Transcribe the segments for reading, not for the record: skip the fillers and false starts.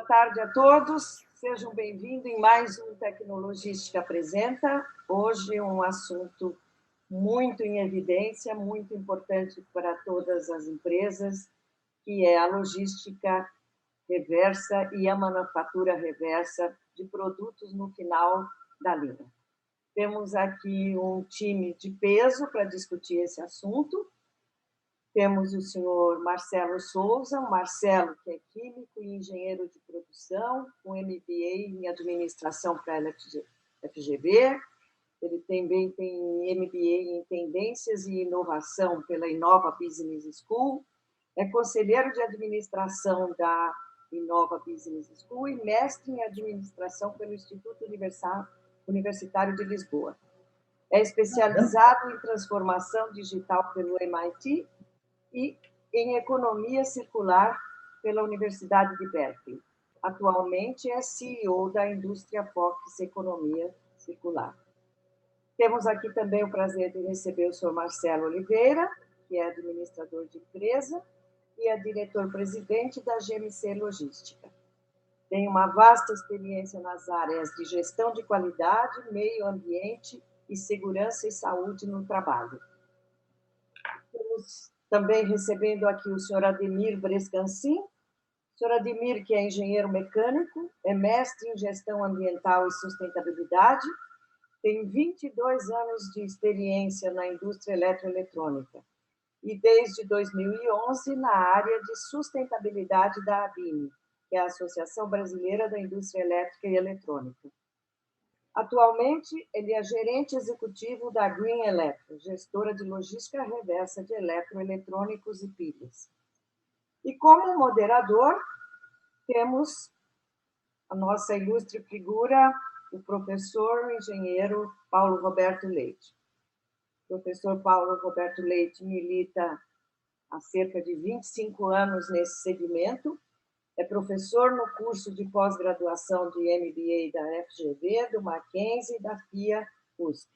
Boa tarde a todos, sejam bem-vindos em mais um Tecnologística Apresenta. Hoje um assunto muito em evidência, muito importante para todas as empresas, que é a logística reversa e a manufatura reversa de produtos no final da linha. Temos aqui um time de peso para discutir esse assunto. Temos o senhor Marcelo Souza, o Marcelo, que é químico e engenheiro de produção, com MBA em administração pela FGV. Ele também tem MBA em tendências e inovação pela Inova Business School. É conselheiro de administração da Inova Business School e mestre em administração pelo Instituto Universitário de Lisboa. É especializado em transformação digital pelo MIT e em economia circular pela Universidade de Berkeley. Atualmente é CEO da indústria Fox Economia Circular. Temos aqui também o prazer de receber o senhor Marcelo Oliveira, que é administrador de empresa e é diretor-presidente da GMC Logística. Tem uma vasta experiência nas áreas de gestão de qualidade, meio ambiente e segurança e saúde no trabalho. Temos também recebendo aqui o senhor Ademir Brescancin. O senhor Ademir, que é engenheiro mecânico, é mestre em gestão ambiental e sustentabilidade, tem 22 anos de experiência na indústria eletroeletrônica e desde 2011 na área de sustentabilidade da ABINE, que é a Associação Brasileira da Indústria Elétrica e Eletrônica. Atualmente, ele é gerente executivo da Green Electro, gestora de logística reversa de eletroeletrônicos e pilhas. E como moderador, temos a nossa ilustre figura, o professor engenheiro Paulo Roberto Leite. O professor Paulo Roberto Leite milita há cerca de 25 anos nesse segmento. É professor no curso de pós-graduação de MBA da FGV, do Mackenzie e da FIA USP.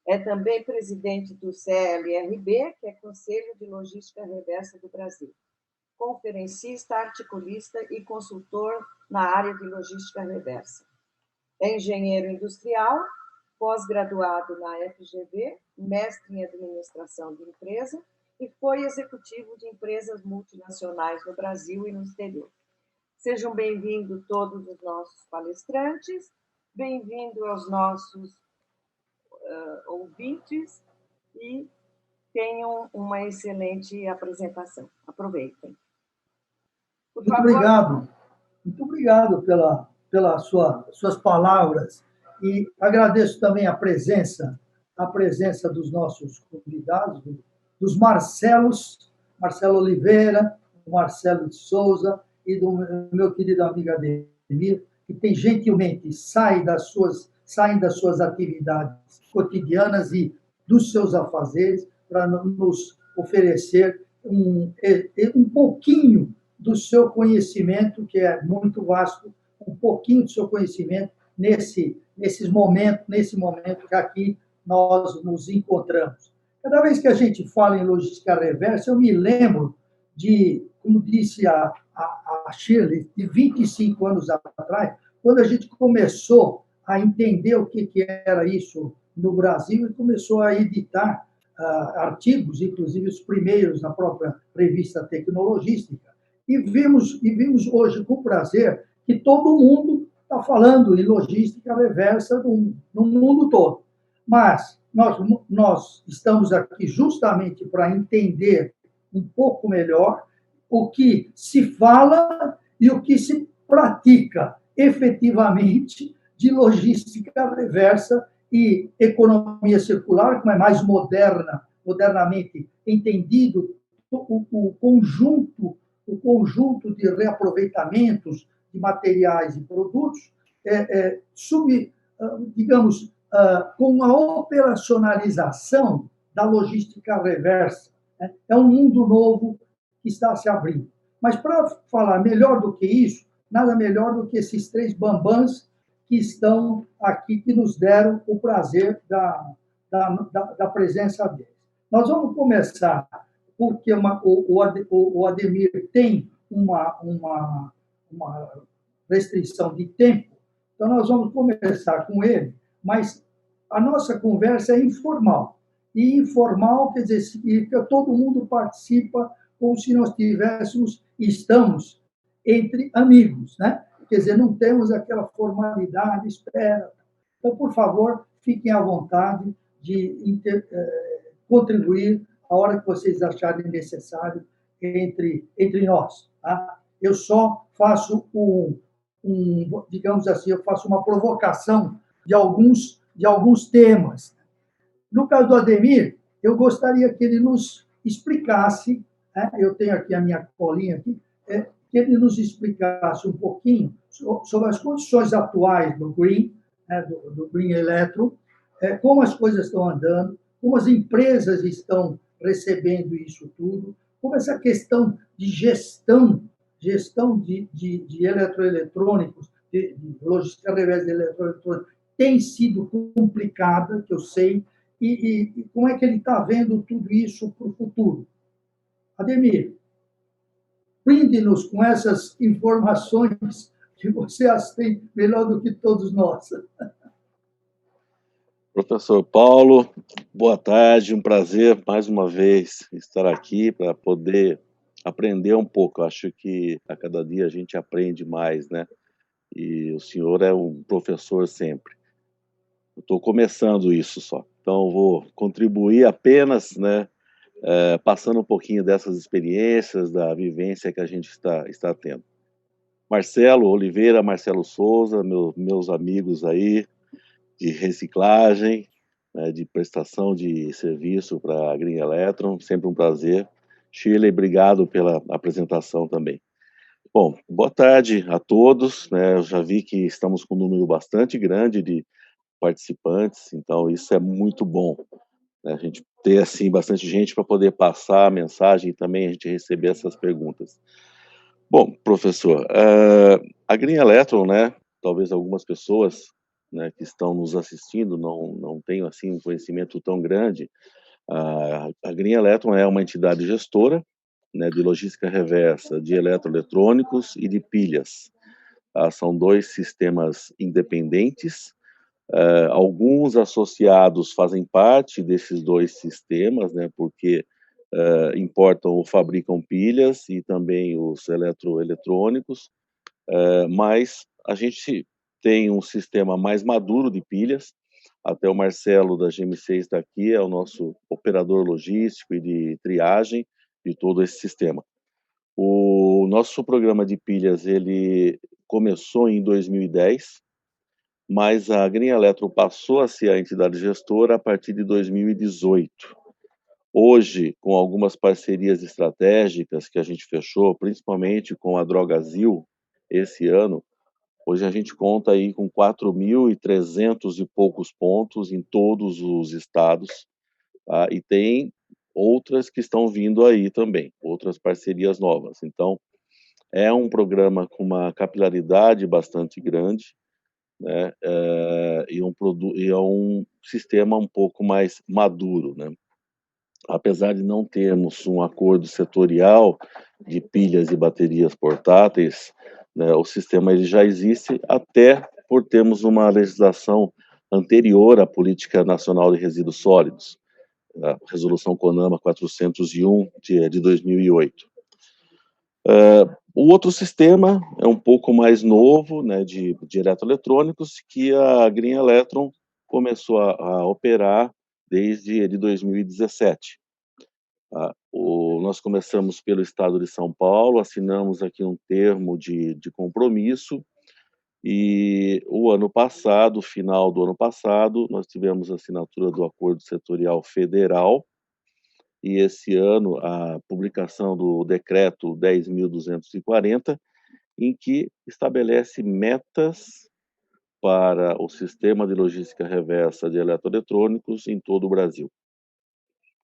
É também presidente do CLRB, que é Conselho de Logística Reversa do Brasil. Conferencista, articulista e consultor na área de logística reversa. É engenheiro industrial, pós-graduado na FGV, mestre em administração de empresa e foi executivo de empresas multinacionais no Brasil e no exterior. Sejam bem-vindos todos os nossos palestrantes, bem-vindos aos nossos ouvintes e tenham uma excelente apresentação. Aproveitem. Por favor. Muito obrigado pelas suas palavras e agradeço também a presença dos nossos convidados, dos Marcelo Oliveira, do Marcelo de Souza e do meu querido amigo Ademir, que tem gentilmente saem das suas atividades cotidianas e dos seus afazeres para nos oferecer um pouquinho do seu conhecimento, que é muito vasto, um pouquinho do seu conhecimento nesse momento que aqui nós nos encontramos. Cada vez que a gente fala em logística reversa, eu me lembro de, como disse a Shirley, de 25 anos atrás, quando a gente começou a entender o que era isso no Brasil e começou a editar artigos, inclusive os primeiros na própria revista Tecnologística. E vimos hoje com prazer que todo mundo está falando em logística reversa no mundo todo. Mas nós estamos aqui justamente para entender um pouco melhor o que se fala e o que se pratica efetivamente de logística reversa e economia circular, como é mais modernamente entendido, o conjunto de reaproveitamentos de materiais e produtos, digamos, com a operacionalização da logística reversa. É um mundo novo que está se abrindo. Mas, para falar melhor do que isso, nada melhor do que esses três bambãs que estão aqui, que nos deram o prazer da presença deles. Nós vamos começar, porque o Ademir tem uma restrição de tempo, então nós vamos começar com ele, mas a nossa conversa é informal. E informal quer dizer que todo mundo participa como se nós estamos entre amigos, né? Quer dizer, não temos aquela formalidade, espera. Então, por favor, fiquem à vontade de contribuir a hora que vocês acharem necessário entre nós. Tá? Eu só faço digamos assim, eu faço uma provocação de alguns temas. No caso do Ademir, eu gostaria que ele nos explicasse, né? Eu tenho aqui a minha colinha aqui, que ele nos explicasse um pouquinho sobre as condições atuais do Green, né, do Green Electron, como as coisas estão andando, como as empresas estão recebendo isso tudo, como essa questão de gestão de eletroeletrônicos, de logística através de eletroeletrônicos, tem sido complicada, que eu sei, e como é que ele está vendo tudo isso para o futuro. Ademir, brinde-nos com essas informações que você as tem melhor do que todos nós. Professor Paulo, boa tarde, um prazer mais uma vez estar aqui para poder aprender um pouco. Acho que a cada dia a gente aprende mais, né? E o senhor é um professor sempre. Eu estou começando isso só, então vou contribuir apenas, né, passando um pouquinho dessas experiências, da vivência que a gente está tendo. Marcelo Oliveira, Marcelo Souza, meus amigos aí de reciclagem, né, de prestação de serviço para a Green Electron, sempre um prazer. Shirley, obrigado pela apresentação também. Bom, boa tarde a todos, né, eu já vi que estamos com um número bastante grande de participantes, então isso é muito bom, né, a gente ter, assim, bastante gente para poder passar a mensagem e também a gente receber essas perguntas. Bom, professor, a Green Electron, né, talvez algumas pessoas, né, que estão nos assistindo não tenham, assim, um conhecimento tão grande. A Green Electron é uma entidade gestora, né, de logística reversa, de eletroeletrônicos e de pilhas. São 2 sistemas independentes. Alguns associados fazem parte desses 2 sistemas, né, porque importam ou fabricam pilhas e também os eletroeletrônicos, mas a gente tem um sistema mais maduro de pilhas. Até o Marcelo da GMC está aqui, é o nosso operador logístico e de triagem de todo esse sistema. O nosso programa de pilhas, ele começou em 2010, mas a Green Electron passou a ser a entidade gestora a partir de 2018. Hoje, com algumas parcerias estratégicas que a gente fechou, principalmente com a Drogasil, esse ano, hoje a gente conta aí com 4.300 e poucos pontos em todos os estados, tá? E tem outras que estão vindo aí também, outras parcerias novas. Então, é um programa com uma capilaridade bastante grande, né? E é um sistema um pouco mais maduro, né? Apesar de não termos um acordo setorial de pilhas e baterias portáteis, né, o sistema ele já existe até por termos uma legislação anterior à Política Nacional de Resíduos Sólidos, a Resolução CONAMA 401 de 2008. O outro sistema é um pouco mais novo, né, de eletroeletrônicos, que a Green Electron começou a operar desde 2017. Nós começamos pelo estado de São Paulo, assinamos aqui um termo de compromisso, e o ano passado, final do ano passado, nós tivemos a assinatura do Acordo Setorial Federal, e esse ano a publicação do Decreto 10.240, em que estabelece metas para o sistema de logística reversa de eletroeletrônicos em todo o Brasil.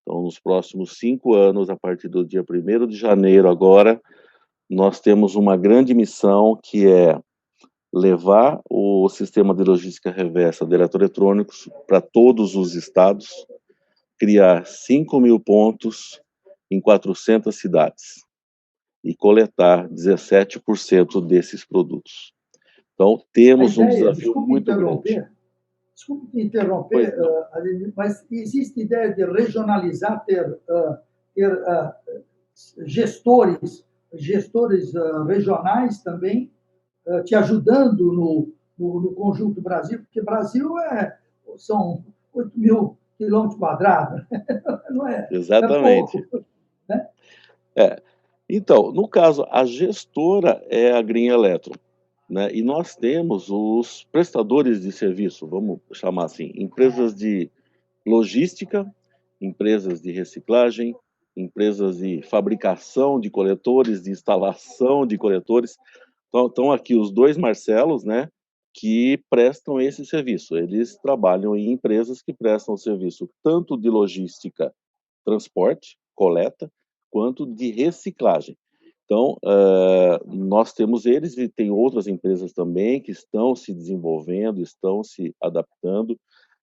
Então, nos próximos 5 anos, a partir do dia 1º de janeiro agora, nós temos uma grande missão, que é levar o sistema de logística reversa de eletroeletrônicos para todos os estados, criar 5.000 pontos em 400 cidades e coletar 17% desses produtos. Então, temos um desafio muito grande. Desculpe te interromper, Ademir, mas existe ideia de regionalizar, ter gestores regionais também te ajudando no conjunto Brasil, porque Brasil são 8 mil quilômetros quadrados, não é? Exatamente. É pouco, né? Então, no caso, a gestora é a Green Electron, né? E nós temos os prestadores de serviço, vamos chamar assim, empresas de logística, empresas de reciclagem, empresas de fabricação de coletores, de instalação de coletores. Então, estão aqui os dois Marcelos, né, que prestam esse serviço. Eles trabalham em empresas que prestam serviço tanto de logística, transporte, coleta, quanto de reciclagem. Então, nós temos eles e tem outras empresas também que estão se desenvolvendo, estão se adaptando.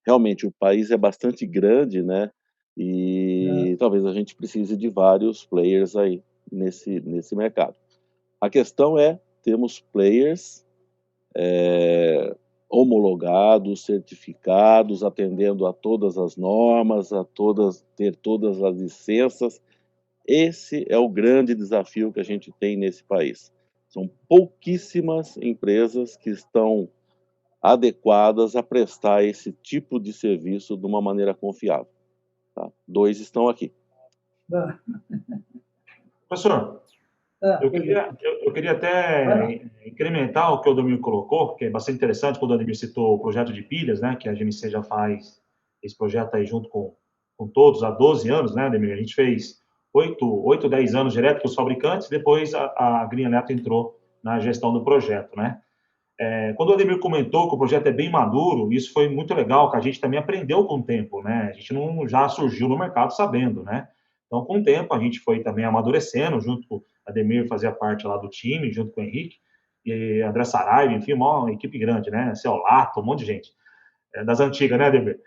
Realmente, o país é bastante grande, né? E talvez a gente precise de vários players aí nesse mercado. A questão é, temos players homologados, certificados, atendendo a todas as normas, ter todas as licenças. Esse é o grande desafio que a gente tem nesse país. São pouquíssimas empresas que estão adequadas a prestar esse tipo de serviço de uma maneira confiável. Tá? 2 estão aqui. Professor, eu queria até incrementar o que o Ademir colocou, que é bastante interessante quando o Ademir citou o projeto de pilhas, né, que a GMC já faz esse projeto aí junto com todos há 12 anos, né, Ademir? A gente fez 8, 10 anos direto com os fabricantes, depois a Green Electron entrou na gestão do projeto, né? Quando o Ademir comentou que o projeto é bem maduro, isso foi muito legal, que a gente também aprendeu com o tempo, né? A gente não já surgiu no mercado sabendo, né? Então, com o tempo, a gente foi também amadurecendo, junto com o Ademir fazia parte lá do time, junto com o Henrique, e André Saraiva, enfim, uma equipe grande, né? Céu Lato, um monte de gente. Das antigas, né, Ademir?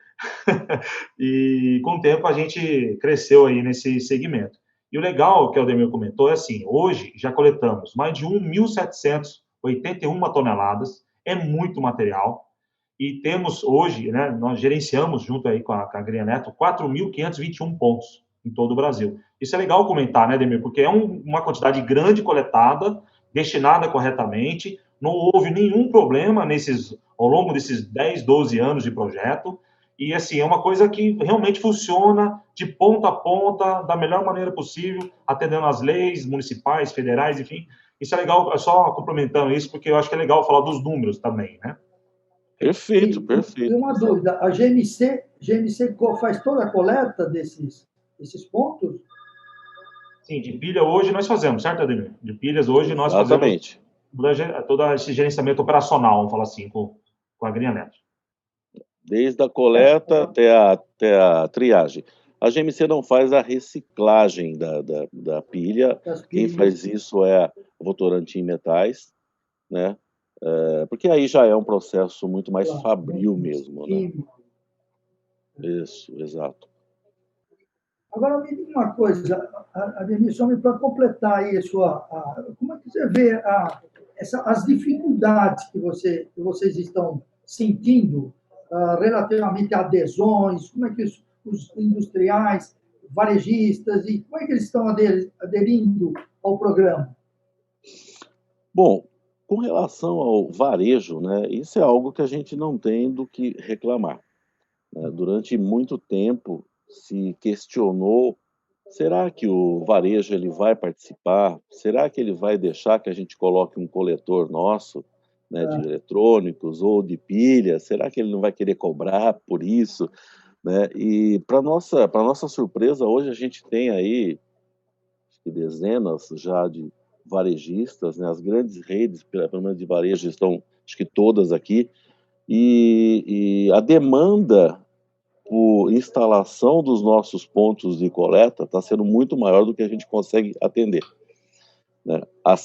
E com o tempo a gente cresceu aí nesse segmento. E o legal que o Ademir comentou é assim, hoje já coletamos mais de 1.781 toneladas, é muito material, e temos hoje, né, nós gerenciamos junto aí com a Green Electron 4.521 pontos em todo o Brasil. Isso é legal comentar, né, Ademir? Porque é uma quantidade grande coletada, destinada corretamente, não houve nenhum problema ao longo desses 10, 12 anos de projeto, e assim, é uma coisa que realmente funciona de ponta a ponta, da melhor maneira possível, atendendo às leis municipais, federais, enfim. Isso é legal, só complementando isso, porque eu acho que é legal falar dos números também, né? Perfeito, E perfeito. uma dúvida, a GMC faz toda a coleta desses pontos? Sim, de pilha hoje nós fazemos, certo, Ademir? De pilhas hoje nós Exatamente. fazemos todo esse gerenciamento operacional, vamos falar assim, com a Green Electron. Desde a coleta até a triagem. A GMC não faz a reciclagem da pilha. Quem faz isso é a Votorantim Metais, né? Porque aí já é um processo muito mais fabril mesmo, né? Isso, exato. Agora, me diga uma coisa, Ademir, só para completar aí como é que você vê as dificuldades que vocês estão sentindo relativamente a adesões, como é que os industriais, varejistas, e como é que eles estão aderindo ao programa? Bom, com relação ao varejo, né, isso é algo que a gente não tem do que reclamar, né? Durante muito tempo se questionou, será que o varejo ele vai participar? Será que ele vai deixar que a gente coloque um coletor nosso, né, de eletrônicos ou de pilhas? Será que ele não vai querer cobrar por isso, né? E para nossa surpresa, hoje a gente tem aí acho que dezenas já de varejistas, né? As grandes redes, pelo menos de varejo, estão acho que todas aqui, e a demanda por instalação dos nossos pontos de coleta está sendo muito maior do que a gente consegue atender, né? À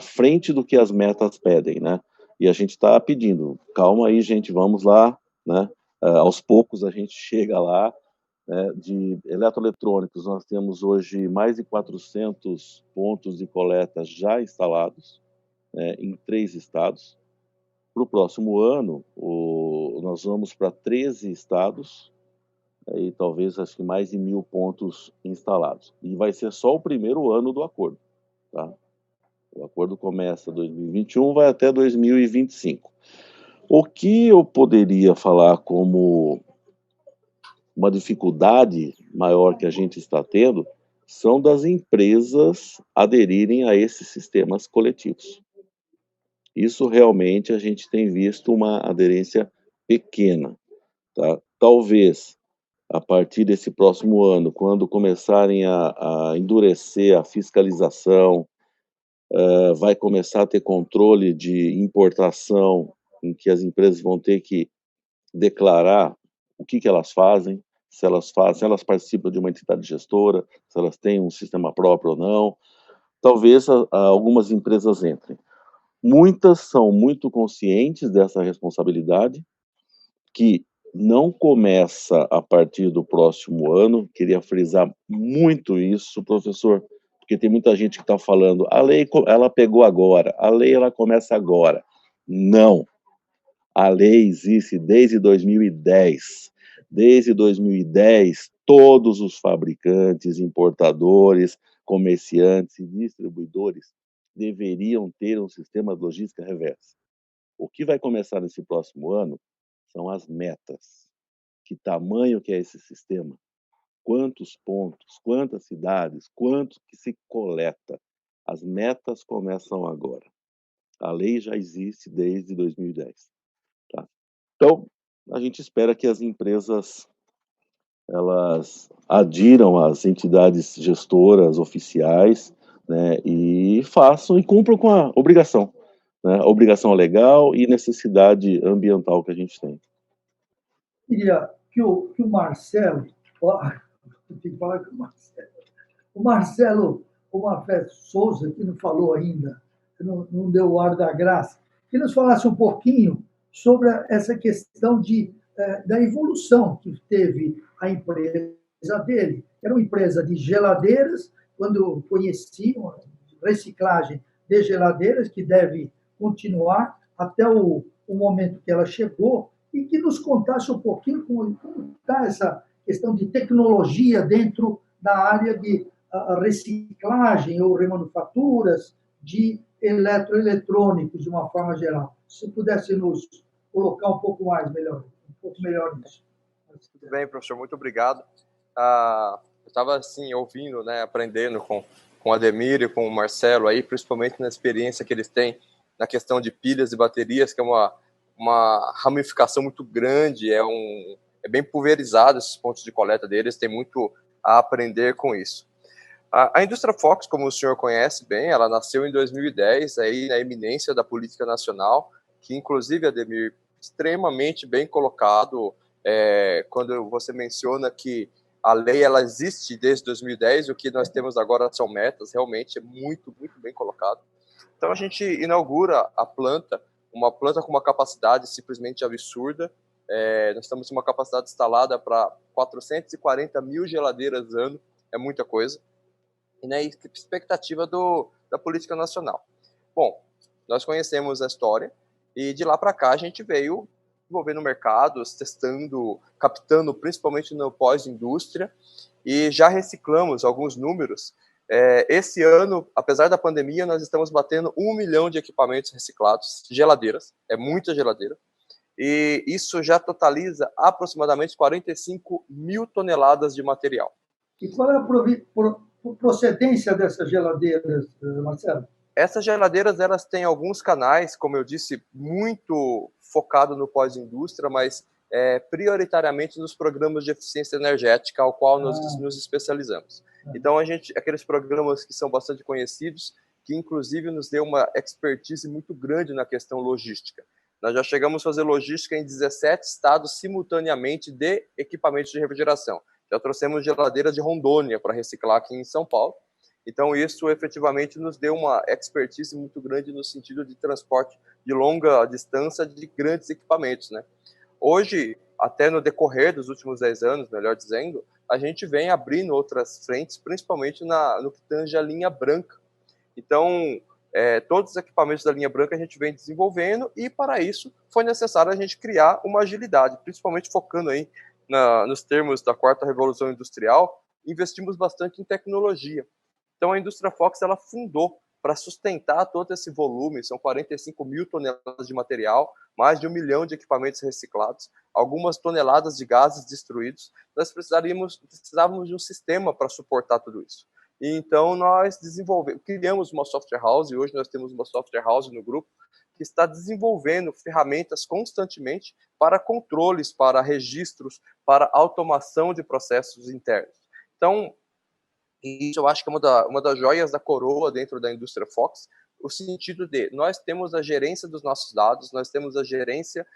frente do que as metas pedem, né? E a gente está pedindo, calma aí, gente, vamos lá, né? Aos poucos a gente chega lá, né? De eletroeletrônicos, nós temos hoje mais de 400 pontos de coleta já instalados, em 3 estados. Para o próximo ano, nós vamos para 13 estados, e talvez acho que mais de 1.000 pontos instalados. E vai ser só o primeiro ano do acordo. Tá? O acordo começa em 2021, vai até 2025. O que eu poderia falar como uma dificuldade maior que a gente está tendo são das empresas aderirem a esses sistemas coletivos. Isso realmente a gente tem visto uma aderência pequena. Tá? Talvez a partir desse próximo ano, quando começarem a endurecer a fiscalização, vai começar a ter controle de importação, em que as empresas vão ter que declarar o que elas fazem, se elas participam de uma entidade gestora, se elas têm um sistema próprio ou não. Talvez algumas empresas entrem. Muitas são muito conscientes dessa responsabilidade, que não começa a partir do próximo ano. Queria frisar muito isso, professor, porque tem muita gente que está falando, a lei ela pegou agora, a lei ela começa agora. Não, a lei existe desde 2010. Desde 2010, todos os fabricantes, importadores, comerciantes e distribuidores deveriam ter um sistema de logística reversa. O que vai começar nesse próximo ano são as metas. Que tamanho que é esse sistema? Quantos pontos? Quantas cidades? Quanto que se coleta? As metas começam agora. A lei já existe desde 2010. Tá? Então, a gente espera que as empresas elas adiram às entidades gestoras oficiais, né, e façam e cumpram com a obrigação, né, a obrigação legal e necessidade ambiental que a gente tem. Queria que o Marcelo, eu tenho que falar que o Marcelo Souza, que não falou ainda, que não deu o ar da graça, que nos falasse um pouquinho sobre essa questão da evolução que teve a empresa dele. Era uma empresa de geladeiras, quando conheciam reciclagem de geladeiras, que deve continuar até o momento que ela chegou, e que nos contasse um pouquinho como está essa questão de tecnologia dentro da área de reciclagem ou remanufaturas de eletroeletrônicos, de uma forma geral. Se pudesse nos colocar um pouco melhor nisso. Tudo bem, professor, muito obrigado. Eu estava assim, ouvindo, né, aprendendo com o Ademir e com o Marcelo, aí, principalmente na experiência que eles têm na questão de pilhas e baterias, que é uma ramificação muito grande, é bem pulverizado esses pontos de coleta deles, tem muito a aprender com isso. A indústria Fox, como o senhor conhece bem, ela nasceu em 2010, aí na eminência da política nacional, que inclusive, Ademir, extremamente bem colocado, quando você menciona que a lei ela existe desde 2010, o que nós temos agora são metas, realmente é muito, muito bem colocado. Então a gente inaugura a planta, uma planta com uma capacidade simplesmente absurda. Nós temos uma capacidade instalada para 440 mil geladeiras ano, é muita coisa. E na expectativa da política nacional. Bom, nós conhecemos a história e de lá para cá a gente veio envolvendo mercados, testando, captando principalmente no pós-indústria e já reciclamos alguns números. Esse ano, apesar da pandemia, nós estamos batendo 1 milhão de equipamentos reciclados, geladeiras, é muita geladeira, e isso já totaliza aproximadamente 45 mil toneladas de material. E qual é a procedência dessas geladeiras, Marcelo? Essas geladeiras, elas têm alguns canais, como eu disse, muito focado no pós-indústria, mas prioritariamente nos programas de eficiência energética, ao qual nós nos especializamos. Então, aqueles programas que são bastante conhecidos, que inclusive nos deu uma expertise muito grande na questão logística. Nós já chegamos a fazer logística em 17 estados simultaneamente de equipamentos de refrigeração. Já trouxemos geladeiras de Rondônia para reciclar aqui em São Paulo. Então, isso efetivamente nos deu uma expertise muito grande no sentido de transporte de longa distância de grandes equipamentos, né? Hoje, até no decorrer dos últimos 10 anos, melhor dizendo, a gente vem abrindo outras frentes, principalmente no que tange a linha branca. Então, todos os equipamentos da linha branca a gente vem desenvolvendo, e para isso foi necessário a gente criar uma agilidade, principalmente focando aí nos termos da quarta revolução industrial. Investimos bastante em tecnologia. Então a Indústria Fox, ela fundou para sustentar todo esse volume, são 45 mil toneladas de material, mais de 1 milhão de equipamentos reciclados, algumas toneladas de gases destruídos. Nós precisávamos de um sistema para suportar tudo isso. E então nós criamos uma software house, e hoje nós temos uma software house no grupo que está desenvolvendo ferramentas constantemente para controles, para registros, para automação de processos internos. Então, isso eu acho que é uma das joias da coroa dentro da Indústria Fox, o sentido de nós temos a gerência dos nossos dados, nós temos a gerência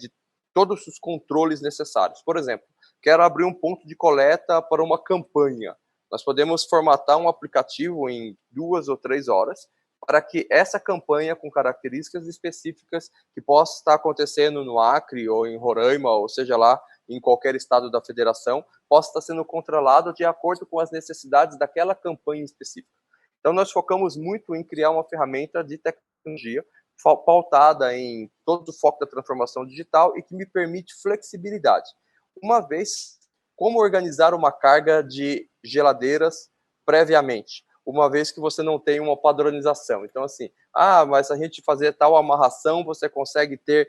de todos os controles necessários. Por exemplo, quero abrir um ponto de coleta para uma campanha. Nós podemos formatar um aplicativo em 2 ou 3 horas para que essa campanha com características específicas que possa estar acontecendo no Acre ou em Roraima, ou seja lá, em qualquer estado da federação, possa estar sendo controlado de acordo com as necessidades daquela campanha específica. Então, nós focamos muito em criar uma ferramenta de tecnologia pautada em todo o foco da transformação digital e que me permite flexibilidade. Uma vez, como organizar uma carga de geladeiras previamente, uma vez que você não tem uma padronização. Então, assim, mas se a gente fazer tal amarração, você consegue ter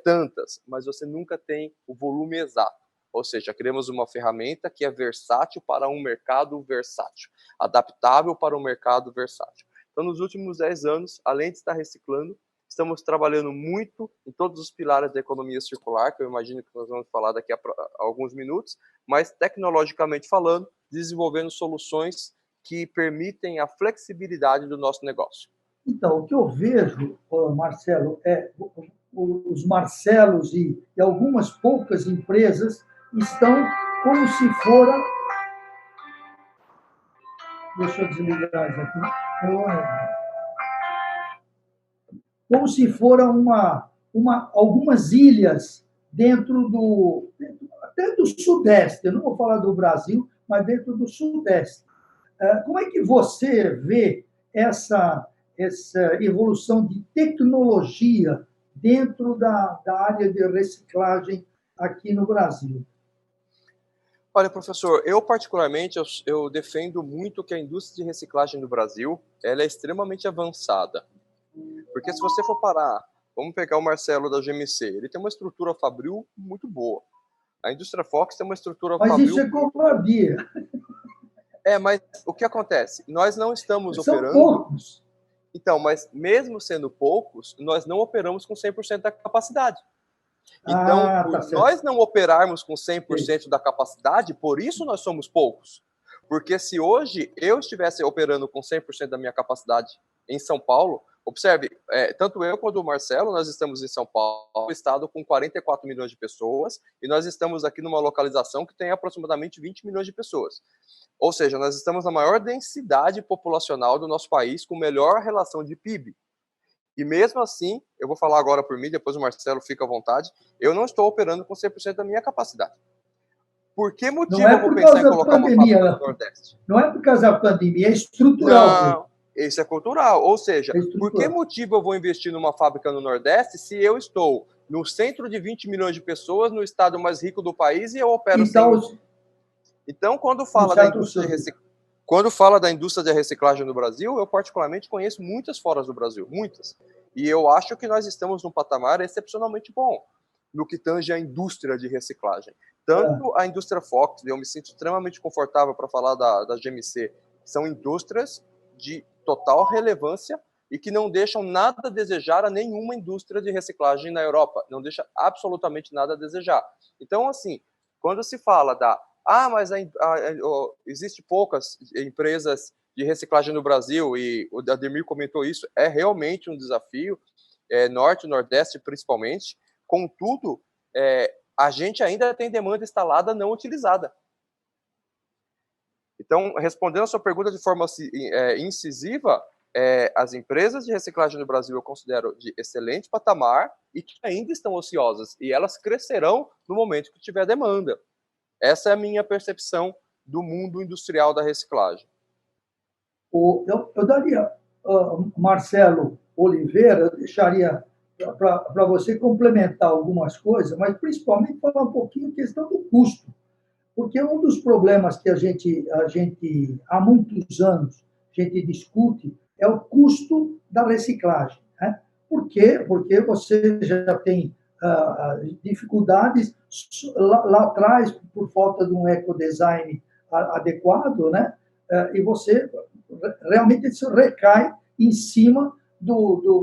tantas, mas você nunca tem o volume exato. Ou seja, criamos uma ferramenta que é versátil para um mercado versátil, adaptável para um mercado versátil. Então, nos últimos 10 anos, além de estar reciclando, estamos trabalhando muito em todos os pilares da economia circular, que eu imagino que nós vamos falar daqui a alguns minutos, mas tecnologicamente falando, desenvolvendo soluções que permitem a flexibilidade do nosso negócio. Então, o que eu vejo, Marcelo, os Marcelos e algumas poucas empresas estão como se fora... Deixa eu desligar isso aqui. Como se foram algumas ilhas até do Sudeste. Eu não vou falar do Brasil, mas dentro do Sudeste. Como é que você vê essa evolução de tecnologia dentro da área de reciclagem aqui no Brasil? Olha, professor, eu particularmente eu defendo muito que a indústria de reciclagem no Brasil ela é extremamente avançada. Porque se você for parar, vamos pegar o Marcelo da GMC, ele tem uma estrutura fabril muito boa. A Indústria Fox tem uma estrutura fabril... Mas isso é covardia. Mas o que acontece? Nós não estamos operando... São poucos. Então, mas mesmo sendo poucos, nós não operamos com 100% da capacidade. Então, por nós não operarmos com 100% da capacidade, por isso nós somos poucos. Porque se hoje eu estivesse operando com 100% da minha capacidade em São Paulo, observe, tanto eu quanto o Marcelo, nós estamos em São Paulo, estado com 44 milhões de pessoas, e nós estamos aqui numa localização que tem aproximadamente 20 milhões de pessoas. Ou seja, nós estamos na maior densidade populacional do nosso país, com melhor relação de PIB. E mesmo assim, eu vou falar agora por mim, depois o Marcelo fica à vontade, eu não estou operando com 100% da minha capacidade. Por que motivo eu vou pensar em colocar uma fábrica no Nordeste? Não é por causa da pandemia, é estrutural. Não, isso é cultural. Ou seja, por que motivo eu vou investir numa fábrica no Nordeste se eu estou no centro de 20 milhões de pessoas, no estado mais rico do país, e eu opero Então, quando fala da indústria de reciclagem no Brasil, eu particularmente conheço muitas fora do Brasil, muitas. E eu acho que nós estamos num patamar excepcionalmente bom no que tange a indústria de reciclagem. Tanto a Indústria Fox, eu me sinto extremamente confortável para falar da GMC, são indústrias de total relevância e que não deixam nada a desejar a nenhuma indústria de reciclagem na Europa. Não deixa absolutamente nada a desejar. Então, assim, quando se fala mas existe poucas empresas de reciclagem no Brasil, e o Ademir comentou isso, é realmente um desafio, Norte e Nordeste principalmente. Contudo, a gente ainda tem demanda instalada não utilizada. Então, respondendo a sua pergunta de forma incisiva, as empresas de reciclagem no Brasil eu considero de excelente patamar e que ainda estão ociosas, e elas crescerão no momento que tiver demanda. Essa é a minha percepção do mundo industrial da reciclagem. Eu daria Marcelo Oliveira, eu deixaria para você complementar algumas coisas, mas principalmente falar um pouquinho a questão do custo. Porque um dos problemas que a gente há muitos anos, a gente discute é o custo da reciclagem. Né? Por quê? Porque você já tem dificuldades lá atrás por falta de um ecodesign adequado, né? E você realmente isso recai em cima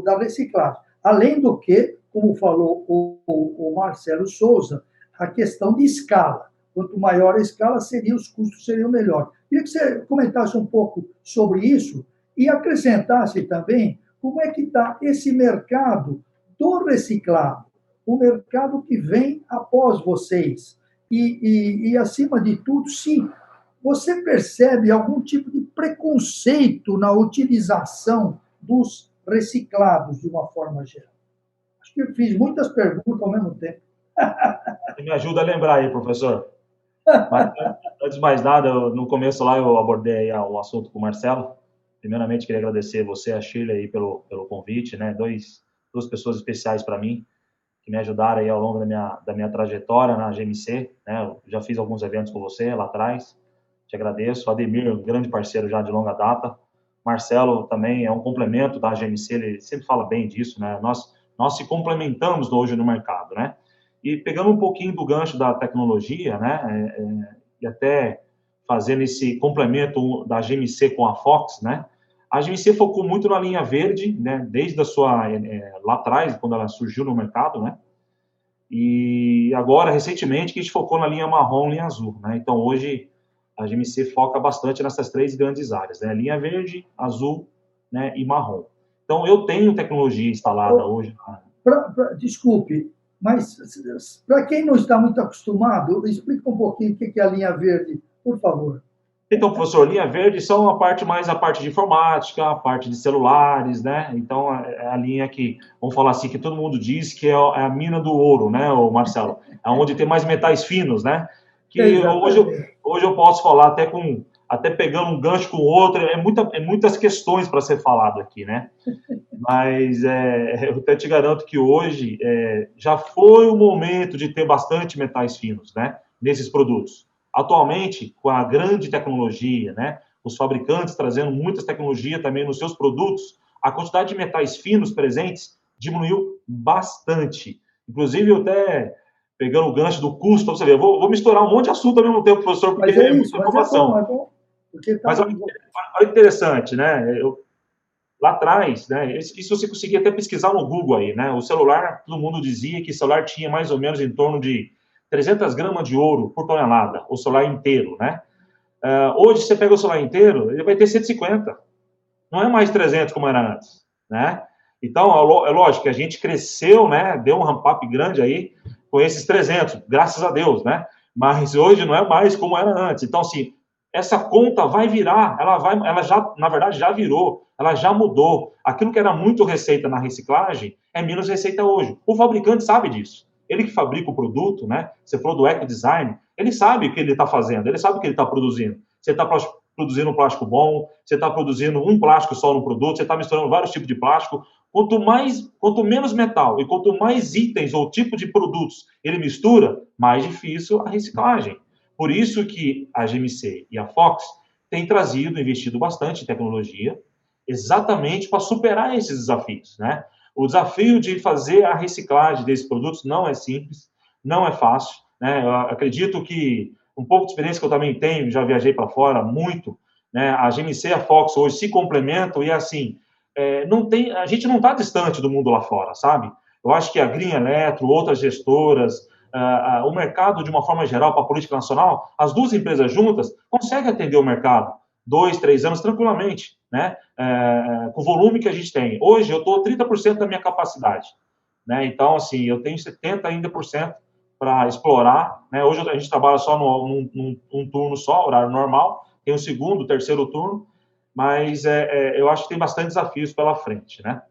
da reciclagem. Além do que, como falou o Marcelo Souza, a questão de escala. Quanto maior a escala, os custos seriam melhores. Queria que você comentasse um pouco sobre isso e acrescentasse também como é que está esse mercado do reciclado, o mercado que vem após vocês. E acima de tudo, sim, você percebe algum tipo de preconceito na utilização dos reciclados de uma forma geral? Acho que eu fiz muitas perguntas ao mesmo tempo. Você me ajuda a lembrar aí, professor. Mas, antes de mais nada, no começo lá eu abordei o assunto com o Marcelo. Primeiramente, queria agradecer você, a Shirley, aí pelo convite, né? Duas pessoas especiais para mim, que me ajudaram aí ao longo da minha trajetória na GMC, né? Eu já fiz alguns eventos com você lá atrás, te agradeço. O Ademir, um grande parceiro já de longa data. Marcelo também é um complemento da GMC, ele sempre fala bem disso, né? Nós se complementamos hoje no mercado, né? E pegando um pouquinho do gancho da tecnologia, né? E até fazendo esse complemento da GMC com a Fox, né? A GMC focou muito na linha verde, né? Desde a sua lá atrás, quando ela surgiu no mercado, né? E agora, recentemente, que a gente focou na linha marrom, linha azul, né? Então, hoje, a GMC foca bastante nessas três grandes áreas, né? Linha verde, azul, né? E marrom. Então, eu tenho tecnologia instalada hoje. Desculpe, mas para quem não está muito acostumado, explica um pouquinho o que é a linha verde, por favor. Então, professor, linha verde são a parte de informática, a parte de celulares, né? Então, é a linha que, vamos falar assim, que todo mundo diz que é a mina do ouro, né, Marcelo? É onde tem mais metais finos, né? Que hoje eu posso falar até pegando um gancho com o outro, muitas questões para ser falado aqui, né? Mas eu até te garanto que hoje já foi o momento de ter bastante metais finos, né? Nesses produtos. Atualmente, com a grande tecnologia, né, os fabricantes trazendo muitas tecnologias também nos seus produtos, a quantidade de metais finos presentes diminuiu bastante. Inclusive, eu até pegando o gancho do custo, para você ver, eu vou misturar um monte de assunto ao mesmo tempo, professor, porque é muita informação. É bom. Mas olha que interessante, né? Lá atrás, né, isso você conseguia até pesquisar no Google aí, né? O celular, todo mundo dizia que o celular tinha mais ou menos em torno de 300 gramas de ouro por tonelada, o celular inteiro, né? Hoje, você pega o celular inteiro, ele vai ter 150. Não é mais 300 como era antes, né? Então, é lógico que a gente cresceu, né? Deu um ramp-up grande aí com esses 300, graças a Deus, né? Mas hoje não é mais como era antes. Então, assim, essa conta vai virar, ela já, na verdade, já virou, ela já mudou. Aquilo que era muito receita na reciclagem é menos receita hoje. O fabricante sabe disso. Ele que fabrica o produto, né? Você falou do ecodesign, ele sabe o que ele está fazendo, ele sabe o que ele está produzindo. Você está produzindo um plástico bom, você está produzindo um plástico só no produto, você está misturando vários tipos de plástico. Quanto menos metal e quanto mais itens ou tipo de produtos ele mistura, mais difícil a reciclagem. Por isso que a GMC e a Fox têm investido bastante em tecnologia, exatamente para superar esses desafios, né? O desafio de fazer a reciclagem desses produtos não é simples, não é fácil, né? Eu acredito que um pouco de experiência que eu também tenho, já viajei para fora muito, né? A GMC e a Fox hoje se complementam e, assim, a gente não está distante do mundo lá fora, sabe? Eu acho que a Green Electro, outras gestoras, o mercado, de uma forma geral, para a política nacional, as duas empresas juntas conseguem atender o mercado 2, 3 anos tranquilamente, né? Com o volume que a gente tem. Hoje, eu estou 30% da minha capacidade, né? Então, assim, eu tenho 70% ainda para explorar, né? Hoje a gente trabalha só num turno só, horário normal, tem o segundo, terceiro turno, mas eu acho que tem bastante desafios pela frente, né?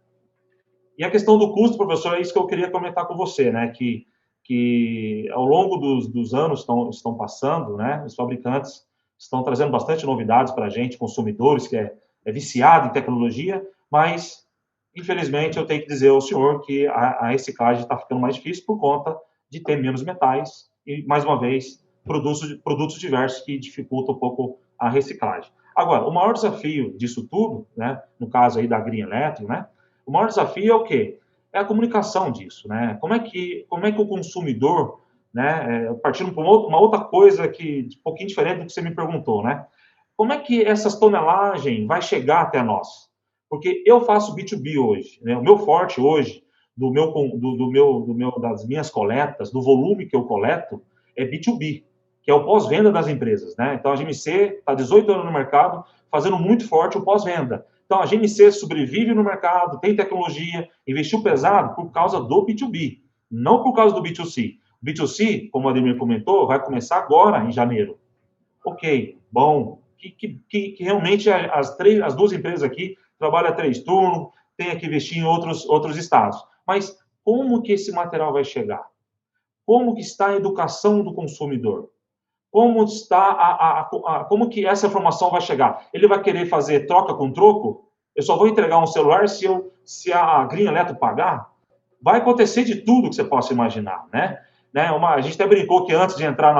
E a questão do custo, professor, é isso que eu queria comentar com você, né? Que ao longo dos anos estão passando, né? Os fabricantes estão trazendo bastante novidades para a gente, consumidores, que é viciado em tecnologia, Mas, infelizmente, eu tenho que dizer ao senhor que a reciclagem está ficando mais difícil por conta de ter menos metais e, mais uma vez, produtos diversos que dificultam um pouco a reciclagem. Agora, o maior desafio disso tudo, né, no caso aí da Green Electron, né, o maior desafio é o quê? É a comunicação disso, né? Como é que o consumidor, né, partindo para uma outra coisa que um pouquinho diferente do que você me perguntou, né? Como é que essas tonelagens vai chegar até nós? Porque eu faço B2B hoje, né? O meu forte hoje das minhas coletas, do volume que eu coleto, é B2B, que é o pós-venda das empresas, né? Então a GMC está 18 anos no mercado, fazendo muito forte o pós-venda. Então a GMC sobrevive no mercado, tem tecnologia, investiu pesado por causa do B2B, não por causa do B2C. O B2C, como o Ademir comentou, vai começar agora, em janeiro. Ok, bom, que realmente as duas empresas aqui trabalham 3 turnos, tem que investir em outros estados. Mas como que esse material vai chegar? Como que está a educação do consumidor? Como está como que essa informação vai chegar? Ele vai querer fazer troca com troco? Eu só vou entregar um celular se a Green Electro pagar? Vai acontecer de tudo que você possa imaginar, né? A gente até brincou que antes de entrar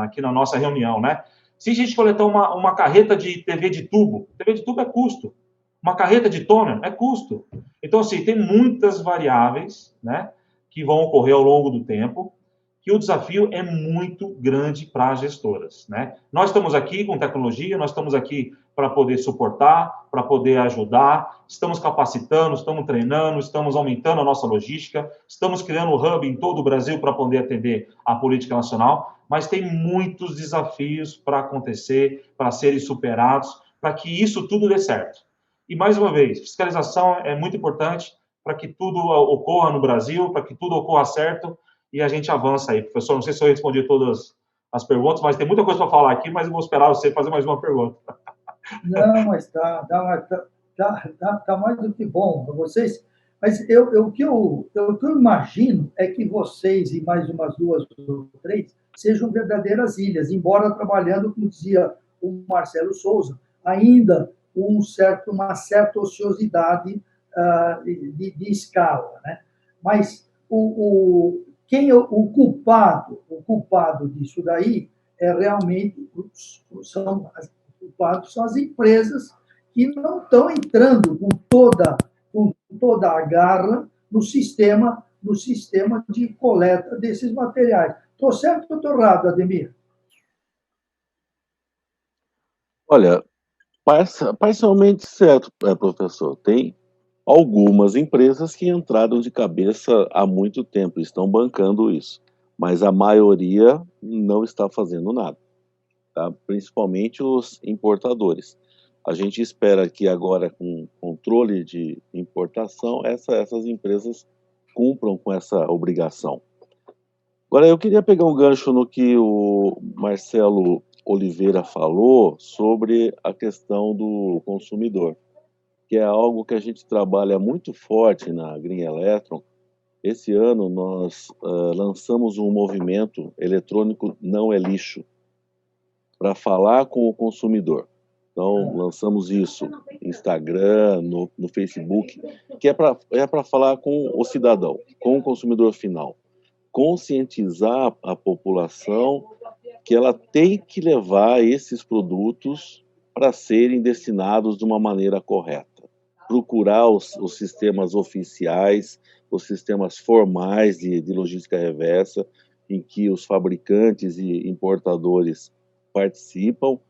aqui na nossa reunião, né? Se a gente coletar uma carreta de TV de tubo é custo. Uma carreta de toner é custo. Então, assim, tem muitas variáveis, né, que vão ocorrer ao longo do tempo, que o desafio é muito grande para as gestoras, né? Nós estamos aqui com tecnologia, nós estamos aqui para poder suportar, para poder ajudar, estamos capacitando, estamos treinando, estamos aumentando a nossa logística, estamos criando um hub em todo o Brasil para poder atender a política nacional, mas tem muitos desafios para acontecer, para serem superados, para que isso tudo dê certo. E, mais uma vez, fiscalização é muito importante para que tudo ocorra no Brasil, para que tudo ocorra certo, e a gente avança aí. Professor, não sei se eu respondi todas as perguntas, mas tem muita coisa para falar aqui, mas eu vou esperar você fazer mais uma pergunta. Não, mas tá mais do que bom para vocês. Mas o que eu imagino é que vocês e mais umas 2 ou 3 sejam verdadeiras ilhas, embora trabalhando, como dizia o Marcelo Souza, ainda uma certa ociosidade de escala, né? Mas o culpado disso daí é realmente são as empresas que não estão entrando com toda a garra no sistema de coleta desses materiais. Estou certo ou estou errado, Ademir? Olha, parcialmente certo, professor. Tem algumas empresas que entraram de cabeça há muito tempo, estão bancando isso, mas a maioria não está fazendo nada, tá? Principalmente os importadores. A gente espera que agora, com controle de importação, essas empresas cumpram com essa obrigação. Agora, eu queria pegar um gancho no que o Marcelo Oliveira falou sobre a questão do consumidor, que é algo que a gente trabalha muito forte na Green Electron. Esse ano nós lançamos um movimento eletrônico Não é Lixo, para falar com o consumidor. Então, lançamos isso no Instagram, no Facebook, que é para falar com o cidadão, com o consumidor final. Conscientizar a população que ela tem que levar esses produtos para serem destinados de uma maneira correta. Procurar os sistemas oficiais, os sistemas formais de logística reversa, em que os fabricantes e importadores participam,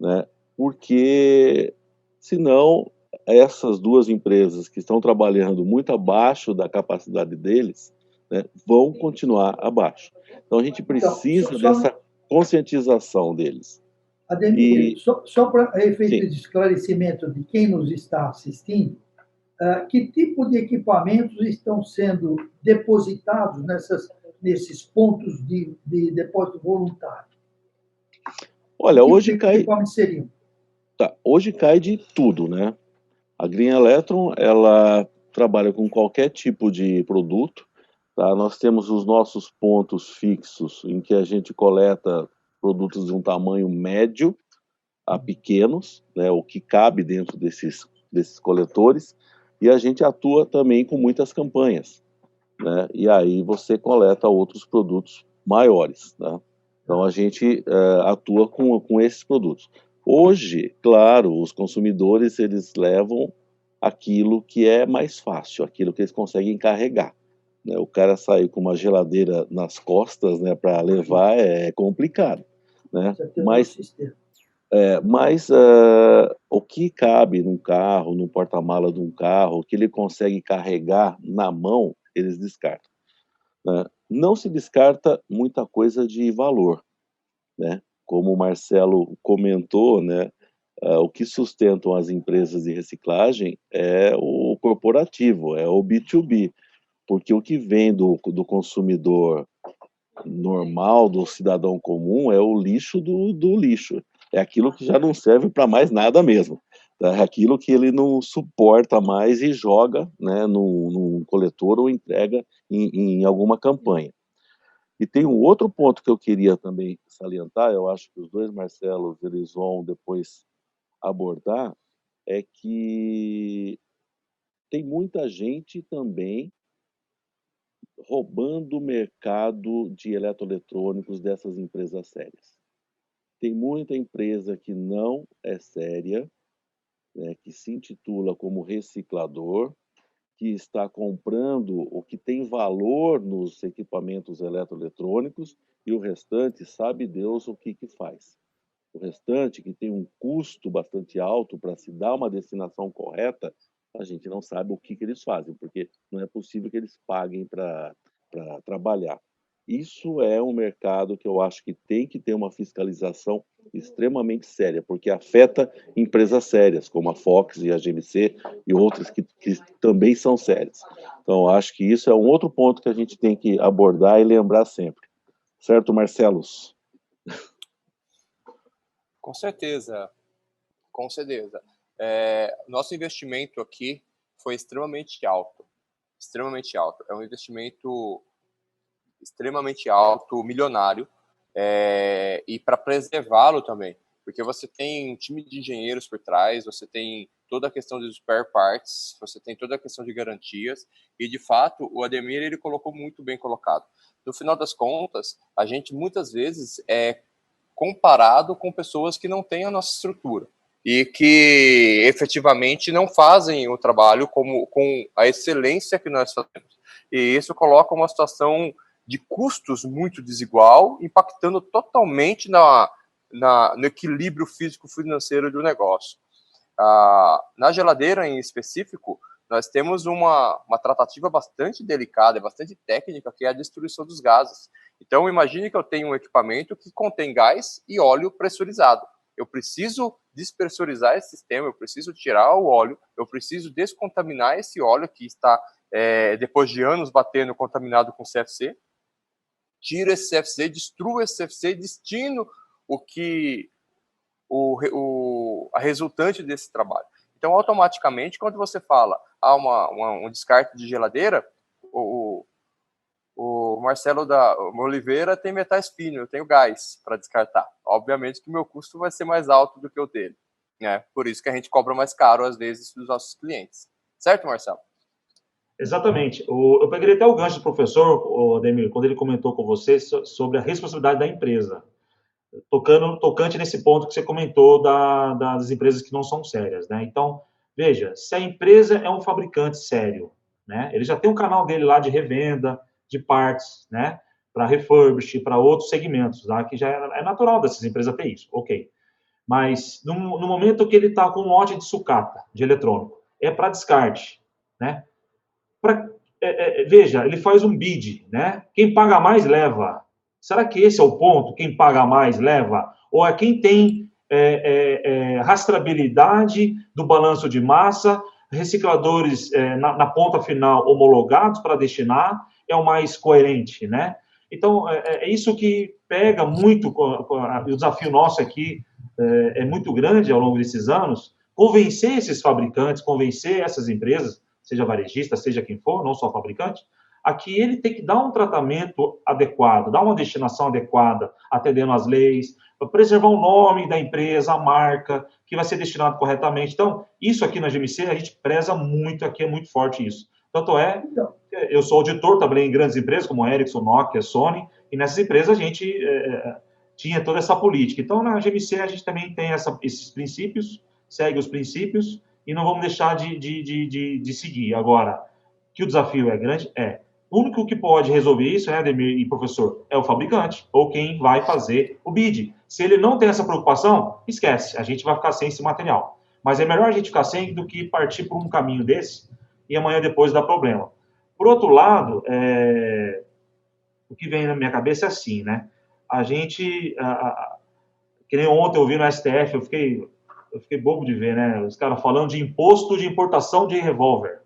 né? Porque, senão, essas duas empresas que estão trabalhando muito abaixo da capacidade deles, né, vão continuar abaixo. Então, a gente precisa dessa conscientização deles. Ademir, só para efeito de esclarecimento de quem nos está assistindo, que tipo de equipamentos estão sendo depositados nesses pontos de depósito voluntário? Olha, hoje cai... equipamentos seriam? Tá, hoje cai de tudo, né? A Green Electron, ela trabalha com qualquer tipo de produto, tá? Nós temos os nossos pontos fixos, em que a gente coleta produtos de um tamanho médio a pequenos, né? O que cabe dentro desses desses coletores, e a gente atua também com muitas campanhas, né? E aí você coleta outros produtos maiores, né? Então a gente atua com esses produtos. Hoje, claro, os consumidores eles levam aquilo que é mais fácil, aquilo que eles conseguem carregar, né? O cara sair com uma geladeira nas costas, né, para levar é complicado, né? Mas o que cabe num carro, num porta-mala de um carro, o que ele consegue carregar na mão, eles descartam, né? Não se descarta muita coisa de valor, né? Como o Marcelo comentou, né? O que sustentam as empresas de reciclagem é o corporativo, é o B2B, porque o que vem do consumidor normal, do cidadão comum, é o lixo do lixo. É aquilo que já não serve para mais nada mesmo. É aquilo que ele não suporta mais e joga, né, num coletor ou entrega em alguma campanha. E tem um outro ponto que eu queria também salientar, eu acho que os dois Marcelos eles vão depois abordar, é que tem muita gente também roubando o mercado de eletroeletrônicos dessas empresas sérias. Tem muita empresa que não é séria, né, que se intitula como reciclador, que está comprando o que tem valor nos equipamentos eletroeletrônicos e o restante sabe Deus o que faz. O restante, que tem um custo bastante alto para se dar uma destinação correta, a gente não sabe o que eles fazem, porque não é possível que eles paguem para trabalhar. Isso é um mercado que eu acho que tem que ter uma fiscalização extremamente séria, porque afeta empresas sérias, como a Fox e a GMC e outras que também são sérias. Então, eu acho que isso é um outro ponto que a gente tem que abordar e lembrar sempre. Certo, Marcelos? Com certeza, com certeza. Nosso investimento aqui foi extremamente alto, extremamente alto. É um investimento extremamente alto, milionário, e para preservá-lo também, porque você tem um time de engenheiros por trás, você tem toda a questão dos spare parts, você tem toda a questão de garantias, e de fato o Ademir ele colocou muito bem colocado. No final das contas, a gente muitas vezes é comparado com pessoas que não têm a nossa estrutura e que efetivamente não fazem o trabalho com a excelência que nós fazemos. E isso coloca uma situação de custos muito desigual, impactando totalmente no equilíbrio físico-financeiro do negócio. Na geladeira, em específico, nós temos uma tratativa bastante delicada, bastante técnica, que é a destruição dos gases. Então, imagine que eu tenho um equipamento que contém gás e óleo pressurizado. Eu preciso despressurizar esse sistema, eu preciso tirar o óleo, eu preciso descontaminar esse óleo que está, depois de anos batendo, contaminado com CFC. Tiro esse CFC, destruo esse CFC, destino a resultante desse trabalho. Então, automaticamente, quando você fala um descarte de geladeira, o Marcelo da Oliveira tem metais finos, eu tenho gás para descartar. Obviamente que o meu custo vai ser mais alto do que o dele, né? Por isso que a gente cobra mais caro, às vezes, dos nossos clientes. Certo, Marcelo? Exatamente. Eu peguei até o gancho do professor, Ademir, quando ele comentou com você sobre a responsabilidade da empresa. Tocante nesse ponto que você comentou das empresas que não são sérias, né? Então, veja, se a empresa é um fabricante sério, né? Ele já tem um canal dele lá de revenda, de partes, né? Para refurbish, para outros segmentos, tá? Que já é natural dessas empresas ter isso, ok. Mas no momento que ele está com um lote de sucata, de eletrônico, é para descarte, né? Veja, ele faz um bid, né? Quem paga mais leva. Será que esse é o ponto? Quem paga mais leva? Ou é quem tem rastreabilidade do balanço de massa, recicladores na ponta final homologados para destinar, é o mais coerente, né? Então, é isso que pega muito, o desafio nosso aqui é muito grande ao longo desses anos, convencer esses fabricantes, convencer essas empresas, seja varejista, seja quem for, não só fabricante, Aqui ele tem que dar um tratamento adequado, dar uma destinação adequada, atendendo às leis, preservar o nome da empresa, a marca, que vai ser destinado corretamente. Então, isso aqui na GMC, a gente preza muito, aqui é muito forte isso. Tanto é, eu sou auditor, trabalhei em grandes empresas, como Ericsson, Nokia, Sony, e nessas empresas a gente tinha toda essa política. Então, na GMC, a gente também tem esses princípios, segue os princípios, e não vamos deixar de seguir. Agora, que o desafio é grande, O único que pode resolver isso, Ademir e professor, é o fabricante, ou quem vai fazer o bid. Se ele não tem essa preocupação, esquece, a gente vai ficar sem esse material. Mas é melhor a gente ficar sem do que partir por um caminho desse e amanhã depois dar problema. Por outro lado, o que vem na minha cabeça é assim, né? A gente, que nem ontem eu vi no STF, eu fiquei bobo de ver, né? Os caras falando de imposto de importação de revólver.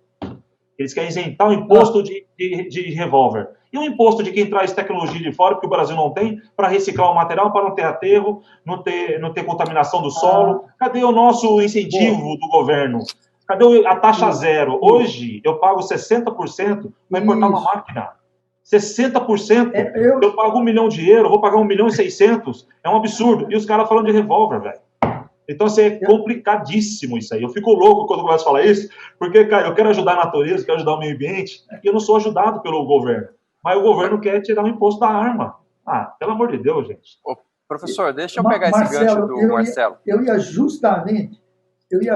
Eles querem isentar o imposto de revólver. E o imposto de quem traz tecnologia de fora, porque o Brasil não tem, para reciclar o material, para não ter aterro, não ter contaminação do solo. Cadê o nosso incentivo do governo? Cadê a taxa zero? Hoje, eu pago 60% para importar uma máquina. 60%. Eu pago €1 milhão, eu vou pagar €1,6 milhão. É um absurdo. E os caras falando de revólver, velho. Então, assim, é complicadíssimo isso aí. Eu fico louco quando eu começo a falar isso, porque, cara, eu quero ajudar a natureza, eu quero ajudar o meio ambiente, e eu não sou ajudado pelo governo. Mas o governo quer tirar o imposto da arma. Pelo amor de Deus, gente. Ô, professor, deixa eu pegar esse gancho do Marcelo. Eu ia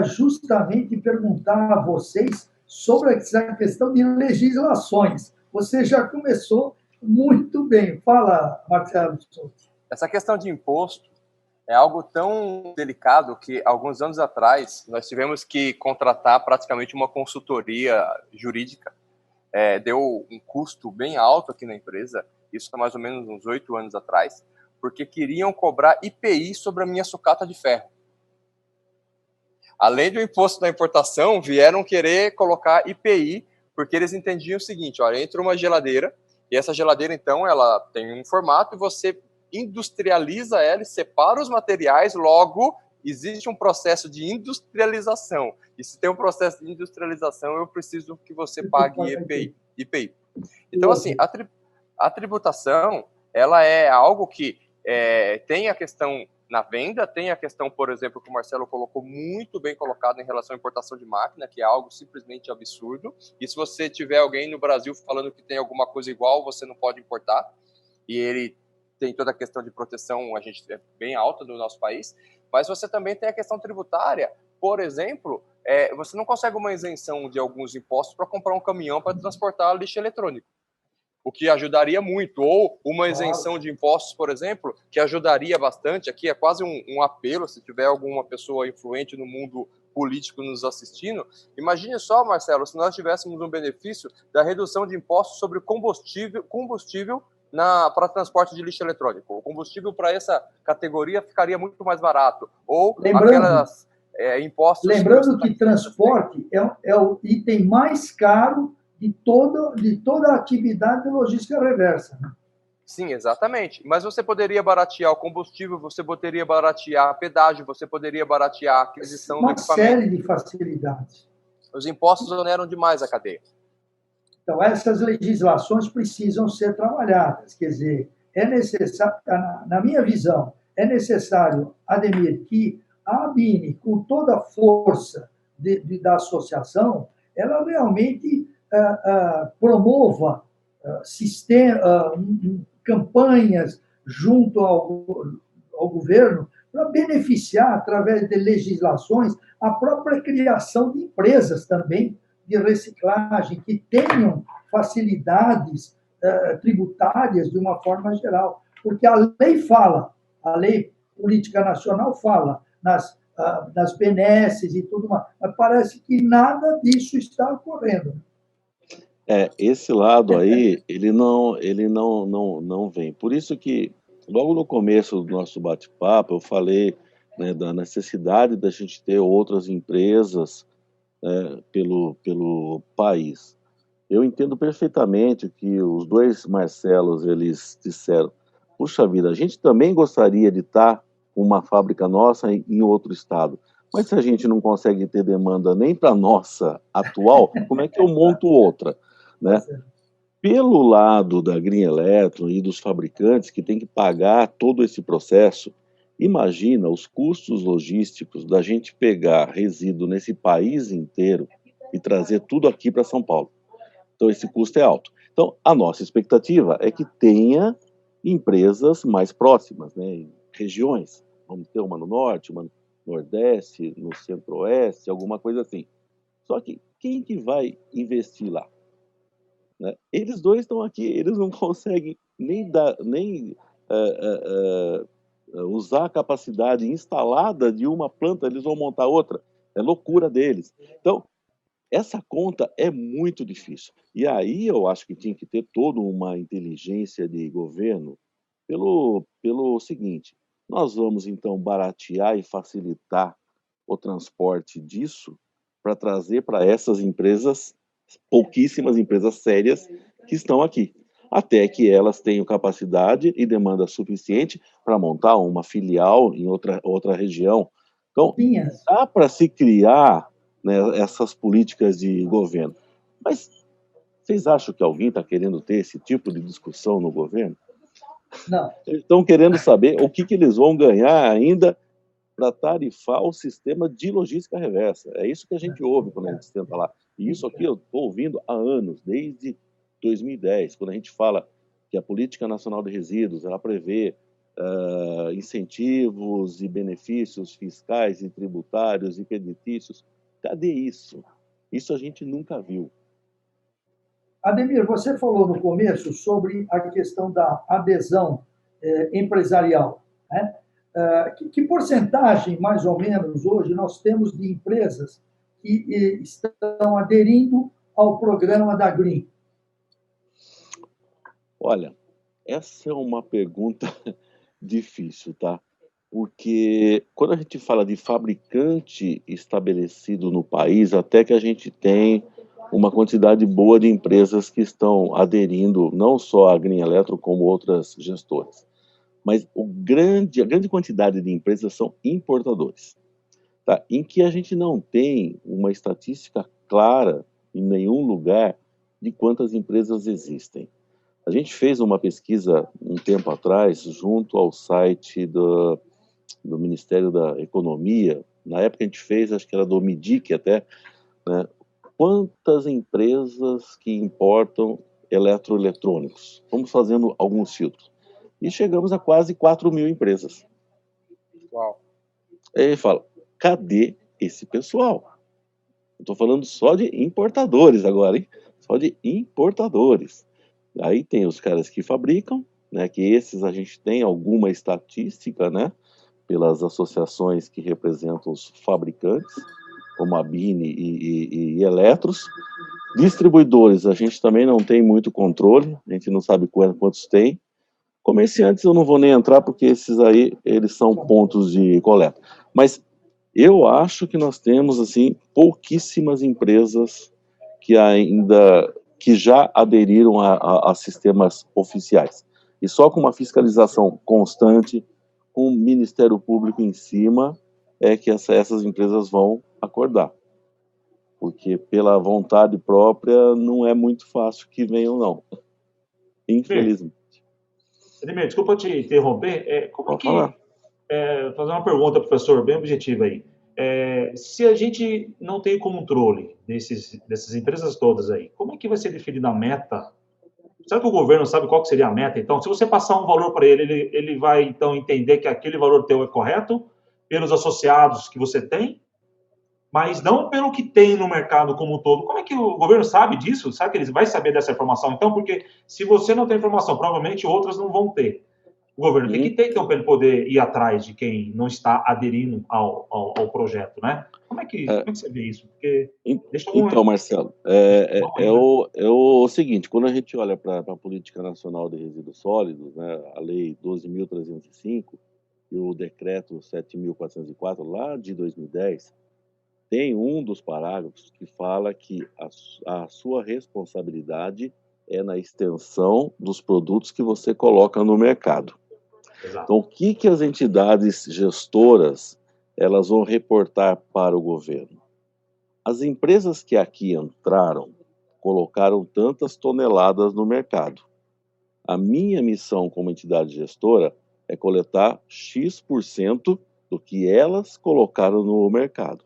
justamente perguntar a vocês sobre essa questão de legislações. Você já começou muito bem. Fala, Marcelo. Essa questão de imposto é algo tão delicado que, alguns anos atrás, nós tivemos que contratar praticamente uma consultoria jurídica. Deu um custo bem alto aqui na empresa, isso há mais ou menos uns 8 anos atrás, porque queriam cobrar IPI sobre a minha sucata de ferro. Além do imposto da importação, vieram querer colocar IPI, porque eles entendiam o seguinte, olha, entra uma geladeira, e essa geladeira, então, ela tem um formato, e você industrializa ela e separa os materiais, logo existe um processo de industrialização. E se tem um processo de industrialização, eu preciso que você pague IPI. Então, assim, a tributação, ela é algo que tem a questão na venda, tem a questão, por exemplo, que o Marcelo colocou muito bem colocado em relação à importação de máquina, que é algo simplesmente absurdo. E se você tiver alguém no Brasil falando que tem alguma coisa igual, você não pode importar. E ele tem toda a questão de proteção, a gente é bem alta no nosso país, mas você também tem a questão tributária. Por exemplo, você não consegue uma isenção de alguns impostos para comprar um caminhão para transportar lixo eletrônico, o que ajudaria muito, ou uma isenção de impostos, por exemplo, que ajudaria bastante. Aqui é quase um apelo, se tiver alguma pessoa influente no mundo político nos assistindo, imagine só, Marcelo, se nós tivéssemos um benefício da redução de impostos sobre combustível para transporte de lixo eletrônico. O combustível para essa categoria ficaria muito mais barato. Ou aquelas impostos... Lembrando que transporte é o item mais caro de toda a atividade de logística reversa. Sim, exatamente. Mas você poderia baratear o combustível, você poderia baratear pedágio, você poderia baratear a aquisição do equipamento. Uma série de facilidades. Os impostos oneram demais a cadeia. Então, essas legislações precisam ser trabalhadas. Quer dizer, é necessário, na minha visão, é necessário, Ademir, que a ABINE, com toda a força da associação, ela realmente promova campanhas junto ao governo para beneficiar, através de legislações, a própria criação de empresas também de reciclagem, que tenham facilidades tributárias de uma forma geral. Porque a lei política nacional fala nas benesses e tudo mais, mas parece que nada disso está ocorrendo. Esse lado aí, ele não vem. Por isso que, logo no começo do nosso bate-papo, eu falei, né, da necessidade da gente ter outras empresas pelo país. Eu entendo perfeitamente que os dois Marcelos, eles disseram, puxa vida, a gente também gostaria de estar com uma fábrica nossa em outro estado, mas se a gente não consegue ter demanda nem para a nossa atual, como é que eu monto outra? Né? pelo lado da Green Electron e dos fabricantes que tem que pagar todo esse processo, imagina os custos logísticos da gente pegar resíduo nesse país inteiro e trazer tudo aqui para São Paulo. Então, esse custo é alto. Então, a nossa expectativa é que tenha empresas mais próximas, né, em regiões. Vamos ter uma no norte, uma no nordeste, no centro-oeste, alguma coisa assim. Só que quem que vai investir lá? Né? Eles dois estão aqui, eles não conseguem nem usar a capacidade instalada de uma planta, eles vão montar outra. É loucura deles. Então, essa conta é muito difícil. E aí eu acho que tinha que ter toda uma inteligência de governo pelo seguinte: nós vamos então baratear e facilitar o transporte disso para trazer para essas empresas, pouquíssimas empresas sérias que estão aqui, até que elas tenham capacidade e demanda suficiente para montar uma filial em outra região. Então, dá para se criar, né, essas políticas de governo. Mas vocês acham que alguém está querendo ter esse tipo de discussão no governo? Não. Eles estão querendo saber o que eles vão ganhar ainda para tarifar o sistema de logística reversa. É isso que a gente ouve quando a gente tenta lá. E isso aqui eu estou ouvindo há anos, desde 2010, quando a gente fala que a Política Nacional de Resíduos ela prevê incentivos e benefícios fiscais e tributários e creditícios. Cadê isso? Isso a gente nunca viu. Ademir, você falou no começo sobre a questão da adesão empresarial, né? Que porcentagem, mais ou menos, hoje nós temos de empresas que estão aderindo ao programa da Green? Olha, essa é uma pergunta difícil, tá? Porque quando a gente fala de fabricante estabelecido no país, até que a gente tem uma quantidade boa de empresas que estão aderindo, não só à Green Electron, como outras gestoras. Mas a grande quantidade de empresas são importadores, tá? Em que a gente não tem uma estatística clara em nenhum lugar de quantas empresas existem. A gente fez uma pesquisa um tempo atrás junto ao site do Ministério da Economia. Na época a gente fez, acho que era do MIDIC até, né? Quantas empresas que importam eletroeletrônicos? Vamos fazendo alguns filtros. E chegamos a quase 4.000 empresas. Uau. Aí ele fala, cadê esse pessoal? Estou falando só de importadores agora, hein? Só de importadores. Aí tem os caras que fabricam, né? Que esses a gente tem alguma estatística, né? Pelas associações que representam os fabricantes, como a Bini e Eletros. Distribuidores, a gente também não tem muito controle, a gente não sabe quantos tem. Comerciantes eu não vou nem entrar, porque esses aí, eles são pontos de coleta. Mas eu acho que nós temos, assim, pouquíssimas empresas que já aderiram a sistemas oficiais. E só com uma fiscalização constante, com o Ministério Público em cima, é que essas empresas vão acordar. Porque pela vontade própria não é muito fácil que venham, não. Infelizmente. Ademir, desculpa te interromper. Fazer uma pergunta, professor, bem objetiva aí. Se a gente não tem controle dessas empresas todas aí, como é que vai ser definida a meta? Será que o governo sabe qual que seria a meta? Então, se você passar um valor para ele vai, então, entender que aquele valor teu é correto pelos associados que você tem, mas não pelo que tem no mercado como um todo. Como é que o governo sabe disso? Sabe que ele vai saber dessa informação? Então, porque se você não tem informação, provavelmente outras não vão ter. O governo tem que ter, então, para ele poder ir atrás de quem não está aderindo ao projeto, né? Como é que você vê isso? Porque então, Marcelo, é o seguinte, quando a gente olha para a Política Nacional de Resíduos Sólidos, né, a Lei 12.305 e o Decreto 7.404, lá de 2010, tem um dos parágrafos que fala que a sua responsabilidade é na extensão dos produtos que você coloca no mercado. Exato. Então, o que as entidades gestoras elas vão reportar para o governo? As empresas que aqui entraram colocaram tantas toneladas no mercado. A minha missão como entidade gestora é coletar X% do que elas colocaram no mercado.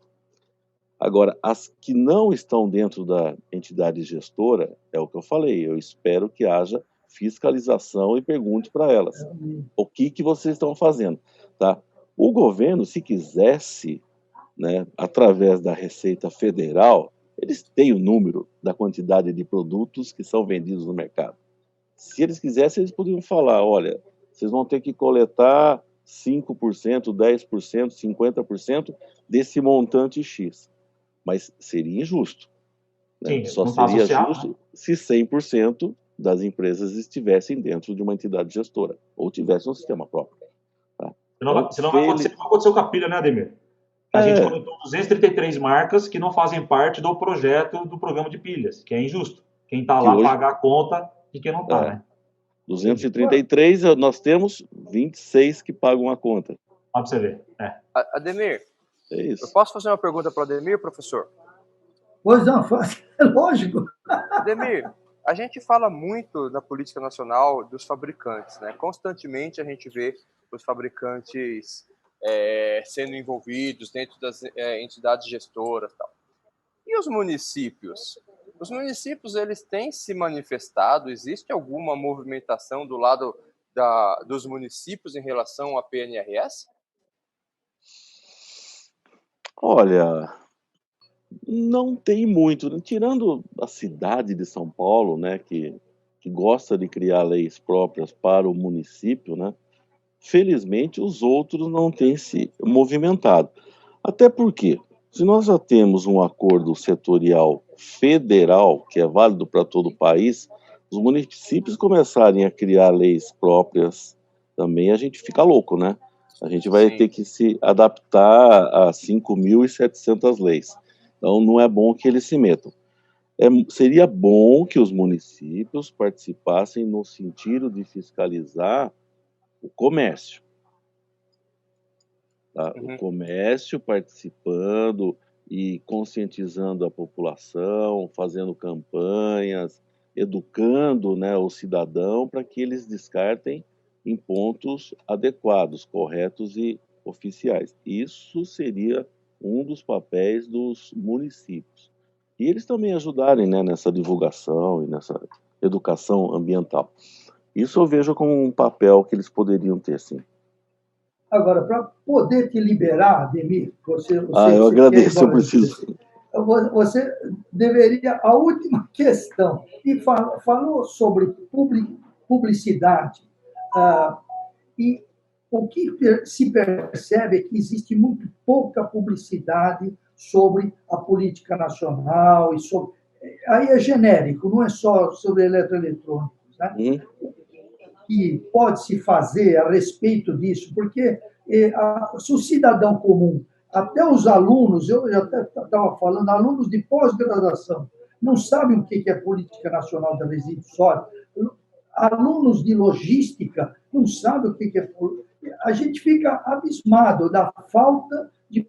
Agora, as que não estão dentro da entidade gestora, é o que eu falei, eu espero que haja fiscalização e pergunte para elas o que vocês estão fazendo. Tá? O governo, se quisesse, né, através da Receita Federal, eles têm o número da quantidade de produtos que são vendidos no mercado. Se eles quisessem, eles poderiam falar, olha, vocês vão ter que coletar 5%, 10%, 50% desse montante X. Mas seria injusto. Né? Sim, só não tá seria associado, justo se 100% das empresas estivessem dentro de uma entidade gestora, ou tivessem um sistema próprio. Tá? Senão vai acontecer o que aconteceu com a pilha, né, Ademir? A gente coletou 233 marcas que não fazem parte do projeto do programa de pilhas, que é injusto. Quem está lá hoje, paga a conta e quem não está, né? 233, nós temos 26 que pagam a conta. Só para você ver. Ademir, é isso. Eu posso fazer uma pergunta para o Ademir, professor? Pois não, lógico. Ademir, a gente fala muito na política nacional dos fabricantes, né? Constantemente a gente vê os fabricantes sendo envolvidos dentro das entidades gestoras e tal. E os municípios? Os municípios, eles têm se manifestado? Existe alguma movimentação do lado dos municípios em relação à PNRS? Olha, não tem muito, né? Tirando a cidade de São Paulo, né, que gosta de criar leis próprias para o município, né? Felizmente, os outros não têm se movimentado. Até porque, se nós já temos um acordo setorial federal, que é válido para todo o país, os municípios começarem a criar leis próprias também, a gente fica louco, né? A gente vai ter que se adaptar a 5.700 leis. Então, não é bom que eles se metam. Seria bom que os municípios participassem no sentido de fiscalizar o comércio. Tá? O comércio participando e conscientizando a população, fazendo campanhas, educando, né, o cidadão para que eles descartem em pontos adequados, corretos e oficiais. Isso seria um dos papéis dos municípios. E eles também ajudarem, né, nessa divulgação e nessa educação ambiental. Isso eu vejo como um papel que eles poderiam ter, sim. Agora, para poder te liberar, Ademir, eu agradeço, eu preciso. Você deveria, a última questão, e falou sobre publicidade, e o que se percebe é que existe muito pouca publicidade sobre a política nacional, aí é genérico, não é só sobre eletroeletrônicos, né? Que pode se fazer a respeito disso, porque se o cidadão comum, até os alunos, eu já estava falando, alunos de pós-graduação, não sabem o que é política nacional de resíduos sólidos, alunos de logística não sabem o que é política. A gente fica abismado da falta de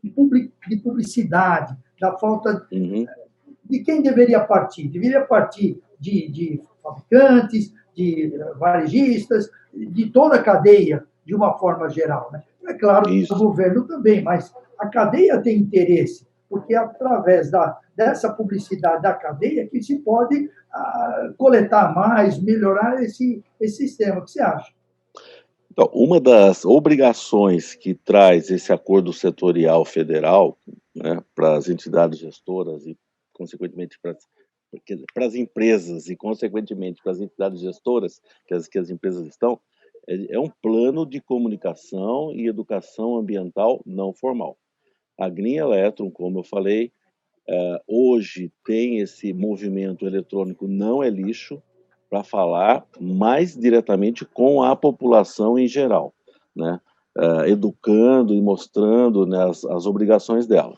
publicidade, da falta de quem deveria partir. Deveria partir de fabricantes, de varejistas, de toda a cadeia, de uma forma geral. Né? É claro que o governo também, mas a cadeia tem interesse, porque é através dessa publicidade da cadeia que se pode coletar mais, melhorar esse sistema. O que você acha? Então, uma das obrigações que traz esse acordo setorial federal, né, para as entidades gestoras e, consequentemente, para as empresas e, consequentemente, para as entidades gestoras que as empresas estão, é um plano de comunicação e educação ambiental não formal. A Green Electron, como eu falei, hoje tem esse movimento eletrônico Não é Lixo, para falar mais diretamente com a população em geral, né? Educando e mostrando, né, as obrigações dela.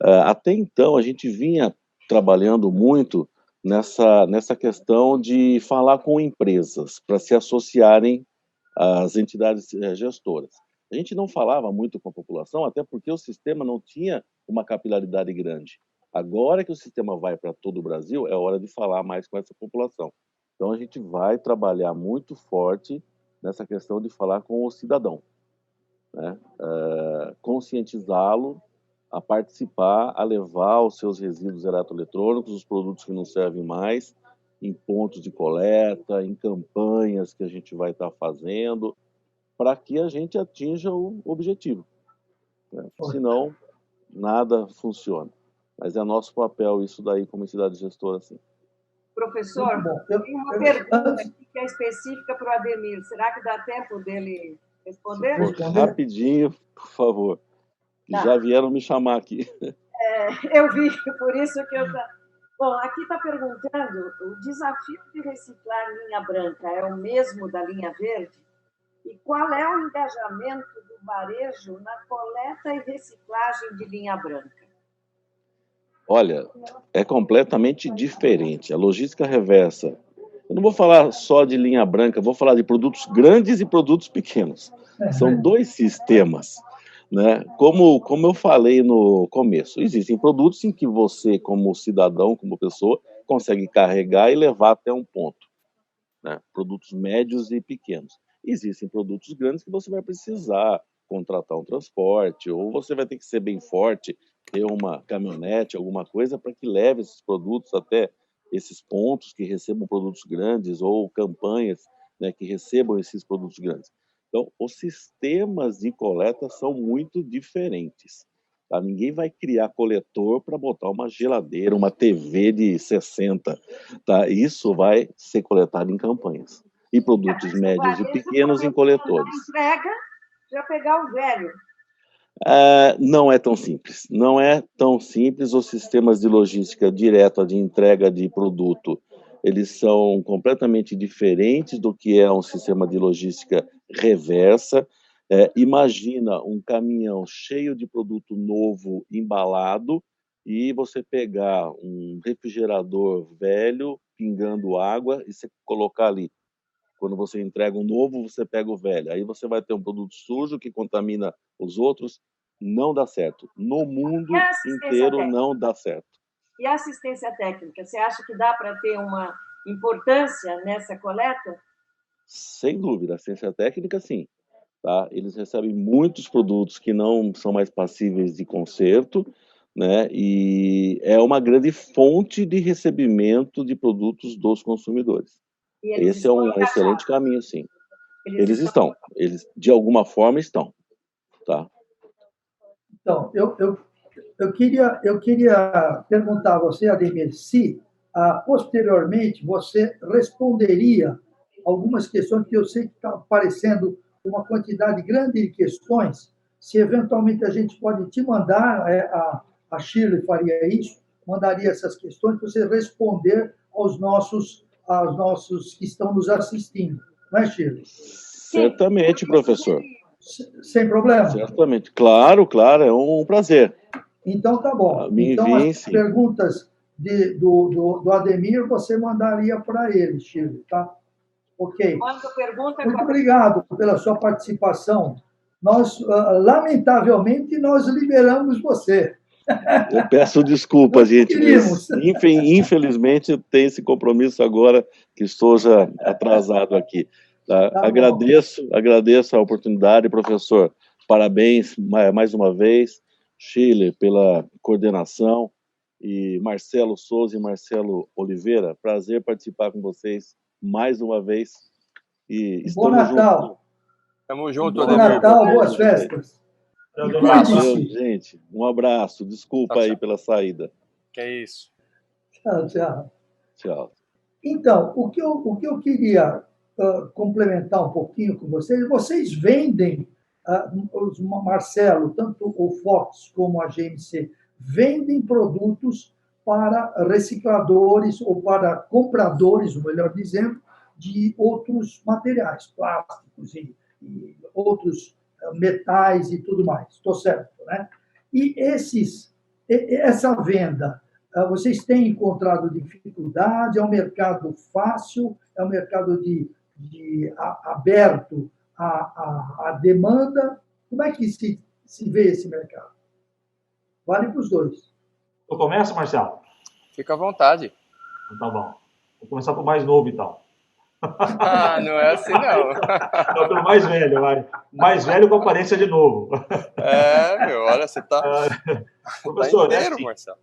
Até então, a gente vinha trabalhando muito nessa questão de falar com empresas para se associarem às entidades gestoras. A gente não falava muito com a população, até porque o sistema não tinha uma capilaridade grande. Agora que o sistema vai para todo o Brasil, é hora de falar mais com essa população. Então, a gente vai trabalhar muito forte nessa questão de falar com o cidadão, né? Conscientizá-lo a participar, a levar os seus resíduos eletroeletrônicos, os produtos que não servem mais, em pontos de coleta, em campanhas que a gente vai estar fazendo, para que a gente atinja o objetivo, né? Senão, nada funciona. Mas é nosso papel isso daí como entidade gestora, sim. Professor, tem uma pergunta que é específica para o Ademir. Será que dá tempo dele responder? Rapidinho, por favor. Tá. Já vieram me chamar aqui. Eu vi, por isso que eu... Bom, aqui está perguntando, o desafio de reciclar linha branca é o mesmo da linha verde? E qual é o engajamento do varejo na coleta e reciclagem de linha branca? Olha, é completamente diferente. A logística reversa, eu não vou falar só de linha branca, vou falar de produtos grandes e produtos pequenos. São dois sistemas, né? Como eu falei no começo, existem produtos em que você, como cidadão, como pessoa, consegue carregar e levar até um ponto, né? Produtos médios e pequenos. Existem produtos grandes que você vai precisar contratar um transporte, ou você vai ter que ser bem forte, ter uma caminhonete, alguma coisa, para que leve esses produtos até esses pontos que recebam produtos grandes, ou campanhas, né, que recebam esses produtos grandes. Então, os sistemas de coleta são muito diferentes. Tá? Ninguém vai criar coletor para botar uma geladeira, uma TV de 60. Tá? Isso vai ser coletado em campanhas. E produtos médios e pequenos em coletores. Entrega, já pegar o velho. Não é tão simples. Não é tão simples. Os sistemas de logística direta de entrega de produto, eles são completamente diferentes do que é um sistema de logística reversa. Imagina um caminhão cheio de produto novo embalado e você pegar um refrigerador velho pingando água e você colocar ali. Quando você entrega um novo, você pega o velho. Aí você vai ter um produto sujo que contamina os outros. Não dá certo. No mundo inteiro não dá certo. E a assistência técnica? Você acha que dá para ter uma importância nessa coleta? Sem dúvida. Assistência técnica, sim. Tá? Eles recebem muitos produtos que não são mais passíveis de conserto, né? E é uma grande fonte de recebimento de produtos dos consumidores. Esse é um excelente caminho, sim. Eles estão. Eles, de alguma forma, estão. Tá? Então, eu queria perguntar a você, Ademir, se posteriormente você responderia algumas questões que eu sei que está aparecendo uma quantidade grande de questões, se eventualmente a gente pode te mandar, a Shirley faria isso, mandaria essas questões para você responder aos nossos que estão nos assistindo. Não é, Shirley? Certamente, professor. Sem problema? Certamente. Claro, é um prazer. Então, tá bom. Então, as perguntas do Ademir, você mandaria para ele, Shirley, tá? Ok. Muito obrigado pela sua participação. Nós, lamentavelmente, nós liberamos você. Eu peço desculpa, gente, mas infelizmente tem esse compromisso agora que estou já atrasado aqui. Tá? Agradeço a oportunidade, professor. Parabéns mais uma vez, Shirley, pela coordenação, e Marcelo Souza e Marcelo Oliveira, prazer participar com vocês mais uma vez. E Bom Natal! Estamos juntos, Bom Natal, boas festas! Valeu, gente. Um abraço. Desculpa aí pela saída. Que é isso. Tchau. Então, o que eu queria complementar um pouquinho com vocês vendem, Marcelo, tanto o Fox como a GMC, vendem produtos para recicladores ou para compradores, melhor dizendo, de outros materiais, plásticos e outros metais e tudo mais. Estou certo, né? E essa venda, vocês têm encontrado dificuldade? É um mercado fácil? É um mercado aberto à demanda? Como é que se vê esse mercado? Vale para os dois. Eu começo, Marcelo? Fica à vontade. Então, tá bom. Vou começar pelo mais novo, então. Ah, não é assim, não. Não, pelo mais velho, vai. Mais velho com aparência de novo. Meu, olha, você tá Professor, inteiro, assim, Marcelo.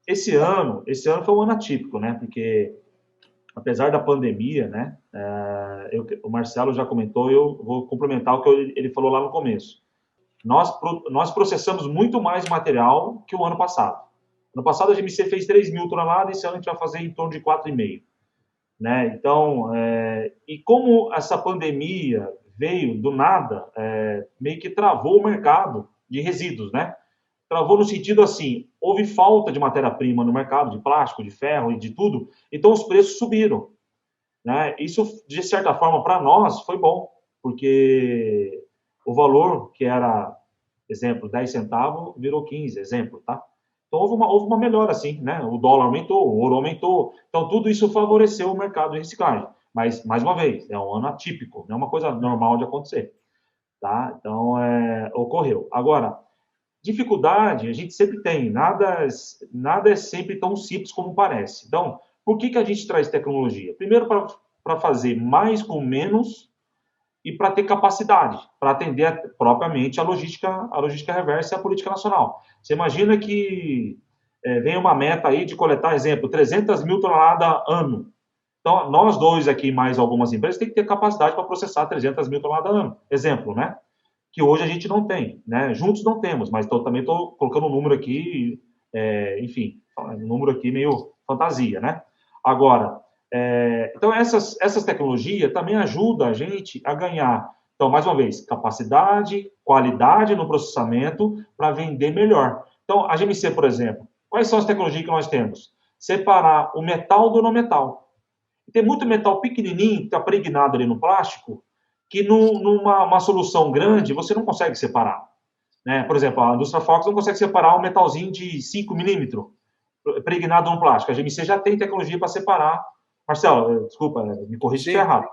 esse ano foi um ano atípico, né? Porque, apesar da pandemia, né? O Marcelo já comentou, eu vou complementar o que ele falou lá no começo. Nós processamos muito mais material que o ano passado. No passado, a GMC fez 3 mil toneladas, esse ano a gente vai fazer em torno de 4,5. Né? Então, e como essa pandemia veio do nada, meio que travou o mercado de resíduos, né? Travou no sentido assim, houve falta de matéria-prima no mercado, de plástico, de ferro e de tudo, então os preços subiram, né? Isso, de certa forma, para nós foi bom, porque o valor que era, exemplo, 10 centavos, virou 15, exemplo, tá? Então, houve uma melhora, assim, né? O dólar aumentou, o ouro aumentou. Então, tudo isso favoreceu o mercado de reciclagem. Mas, mais uma vez, é um ano atípico, não é uma coisa normal de acontecer, tá? Então, ocorreu. Agora, dificuldade a gente sempre tem, nada é sempre tão simples como parece. Então, por que a gente traz tecnologia? Primeiro, para fazer mais com menos e para ter capacidade, para atender propriamente a logística reversa e a política nacional. Você imagina que vem uma meta aí de coletar, exemplo, 300 mil toneladas ano. Então, nós dois aqui, mais algumas empresas, tem que ter capacidade para processar 300 mil toneladas ano. Exemplo, né? Que hoje a gente não tem, né? Juntos não temos, mas também estou colocando um número aqui, enfim, um número aqui meio fantasia, né? Agora, então essas tecnologias também ajudam a gente a ganhar, então, mais uma vez, capacidade, qualidade no processamento para vender melhor. Então, a GMC, por exemplo, quais são as tecnologias que nós temos? Separar o metal do não metal. Tem muito metal pequenininho que está pregnado ali no plástico, que numa solução grande você não consegue separar. Né? Por exemplo, a indústria Fox não consegue separar um metalzinho de 5 milímetros pregnado no plástico. A GMC já tem tecnologia para separar. Marcelo, desculpa, me corrija se estiver errado.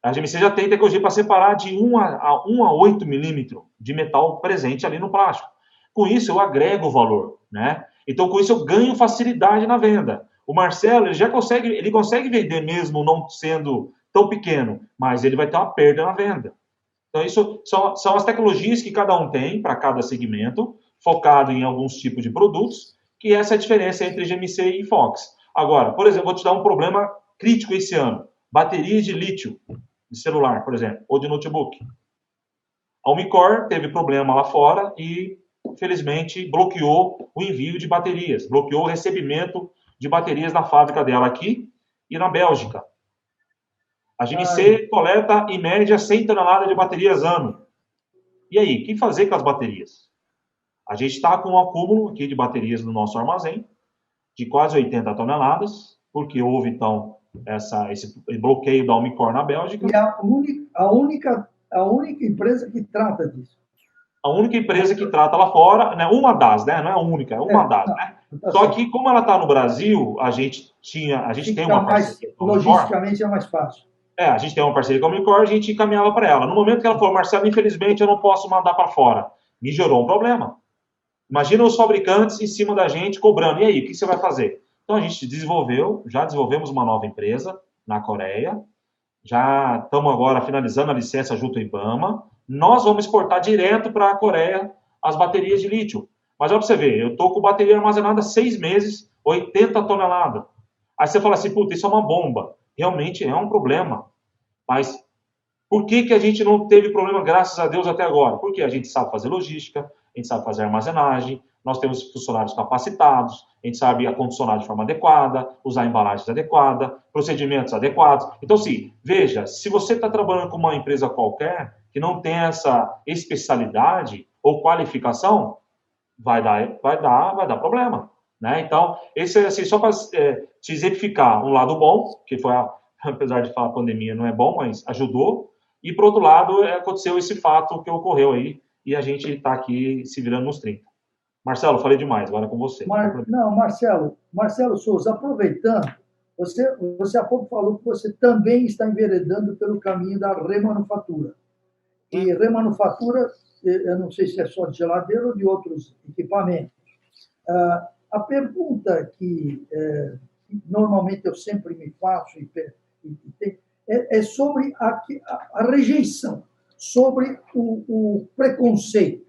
A GMC já tem tecnologia para separar de 1 a 8 milímetros de metal presente ali no plástico. Com isso, eu agrego valor. Né? Então, com isso, eu ganho facilidade na venda. O Marcelo, ele consegue vender mesmo não sendo tão pequeno, mas ele vai ter uma perda na venda. Então, isso são as tecnologias que cada um tem para cada segmento, focado em alguns tipos de produtos, que essa é a diferença entre GMC e Fox. Agora, por exemplo, vou te dar um problema crítico esse ano. Baterias de lítio de celular, por exemplo, ou de notebook. A Umicore teve problema lá fora e, infelizmente, bloqueou o envio de baterias, bloqueou o recebimento de baterias na fábrica dela aqui e na Bélgica. A GMC coleta, em média, 100 toneladas de baterias ano. E aí, o que fazer com as baterias? A gente está com um acúmulo aqui de baterias no nosso armazém, de quase 80 toneladas, porque houve, então, esse bloqueio da Umicore na Bélgica. E a única empresa que trata disso. A única empresa que trata lá fora, né? Uma das, né? Não é a única, é uma das, né? Só que, como ela está no Brasil, a gente tem uma parceria com a Umicore. Logisticamente é mais fácil. A gente tem uma parceria com a Umicore, a gente encaminhava para ela. No momento que ela falou, Marcelo, infelizmente eu não posso mandar para fora, me gerou um problema. Imagina os fabricantes em cima da gente cobrando. E aí, o que você vai fazer? Então a gente já desenvolvemos uma nova empresa na Coreia, já estamos agora finalizando a licença junto ao IBAMA. Nós vamos exportar direto para a Coreia as baterias de lítio. Mas olha para você ver, eu estou com bateria armazenada há 6 meses, 80 toneladas. Aí você fala assim, puta, isso é uma bomba. Realmente é um problema. Mas por que a gente não teve problema, graças a Deus, até agora? Porque a gente sabe fazer logística, a gente sabe fazer armazenagem, nós temos funcionários capacitados, a gente sabe acondicionar de forma adequada, usar embalagens adequadas, procedimentos adequados. Então, sim, veja, se você está trabalhando com uma empresa qualquer que não tem essa especialidade ou qualificação, vai dar problema. Né? Então, esse é assim, só para te exemplificar um lado bom, que foi, apesar de falar a pandemia não é bom, mas ajudou, e por outro lado, aconteceu esse fato que ocorreu aí, e a gente está aqui se virando nos 30. Marcelo, falei demais, agora é com você. Não, Marcelo Souza, aproveitando, você há pouco falou que você também está enveredando pelo caminho da remanufatura. E remanufatura, eu não sei se é só de geladeira ou de outros equipamentos. A pergunta que normalmente eu sempre me faço é sobre a rejeição, sobre o preconceito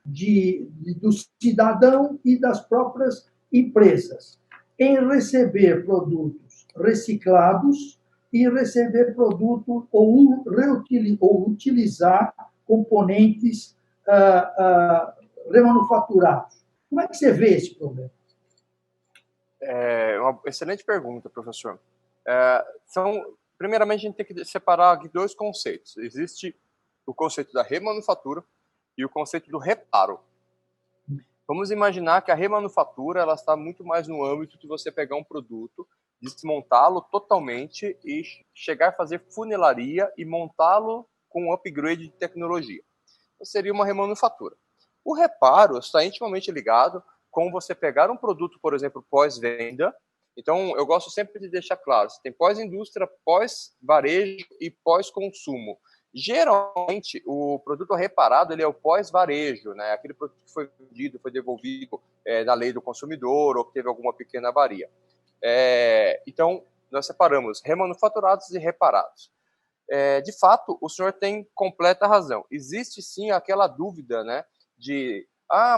do cidadão e das próprias empresas em receber produtos reciclados e receber produto ou utilizar componentes remanufaturados. Como é que você vê esse problema? É uma excelente pergunta, professor. Primeiramente, a gente tem que separar aqui dois conceitos. Existe o conceito da remanufatura e o conceito do reparo. Vamos imaginar que a remanufatura ela está muito mais no âmbito de você pegar um produto, desmontá-lo totalmente e chegar a fazer funilaria e montá-lo com um upgrade de tecnologia. Então, seria uma remanufatura. O reparo está intimamente ligado com você pegar um produto, por exemplo, pós-venda. Então, eu gosto sempre de deixar claro, você tem pós-indústria, pós-varejo e pós-consumo. Geralmente, o produto reparado ele é o pós-varejo, né? Aquele produto que foi vendido, foi devolvido na lei do consumidor ou que teve alguma pequena avaria. Então, nós separamos remanufaturados e reparados. De fato, o senhor tem completa razão. Existe sim aquela dúvida, né, de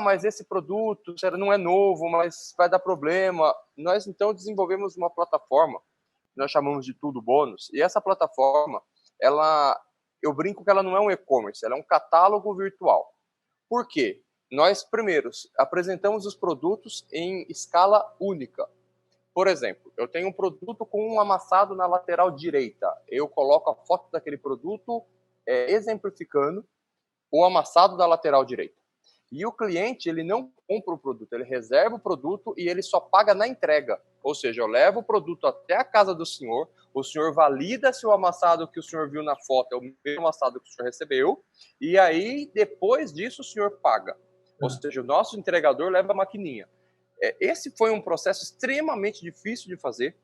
mas esse produto não é novo, mas vai dar problema. Nós, então, desenvolvemos uma plataforma que nós chamamos de Tudo Bônus, e essa plataforma, eu brinco que ela não é um e-commerce, ela é um catálogo virtual. Por quê? Nós, primeiro, apresentamos os produtos em escala única. Por exemplo, eu tenho um produto com um amassado na lateral direita. Eu coloco a foto daquele produto exemplificando o amassado da lateral direita. E o cliente, ele não compra o produto, ele reserva o produto e ele só paga na entrega. Ou seja, eu levo o produto até a casa do senhor, o senhor valida se o amassado que o senhor viu na foto é o mesmo amassado que o senhor recebeu, e aí, depois disso, o senhor paga. Ou seja, o nosso entregador leva a maquininha. Esse foi um processo extremamente difícil de fazer,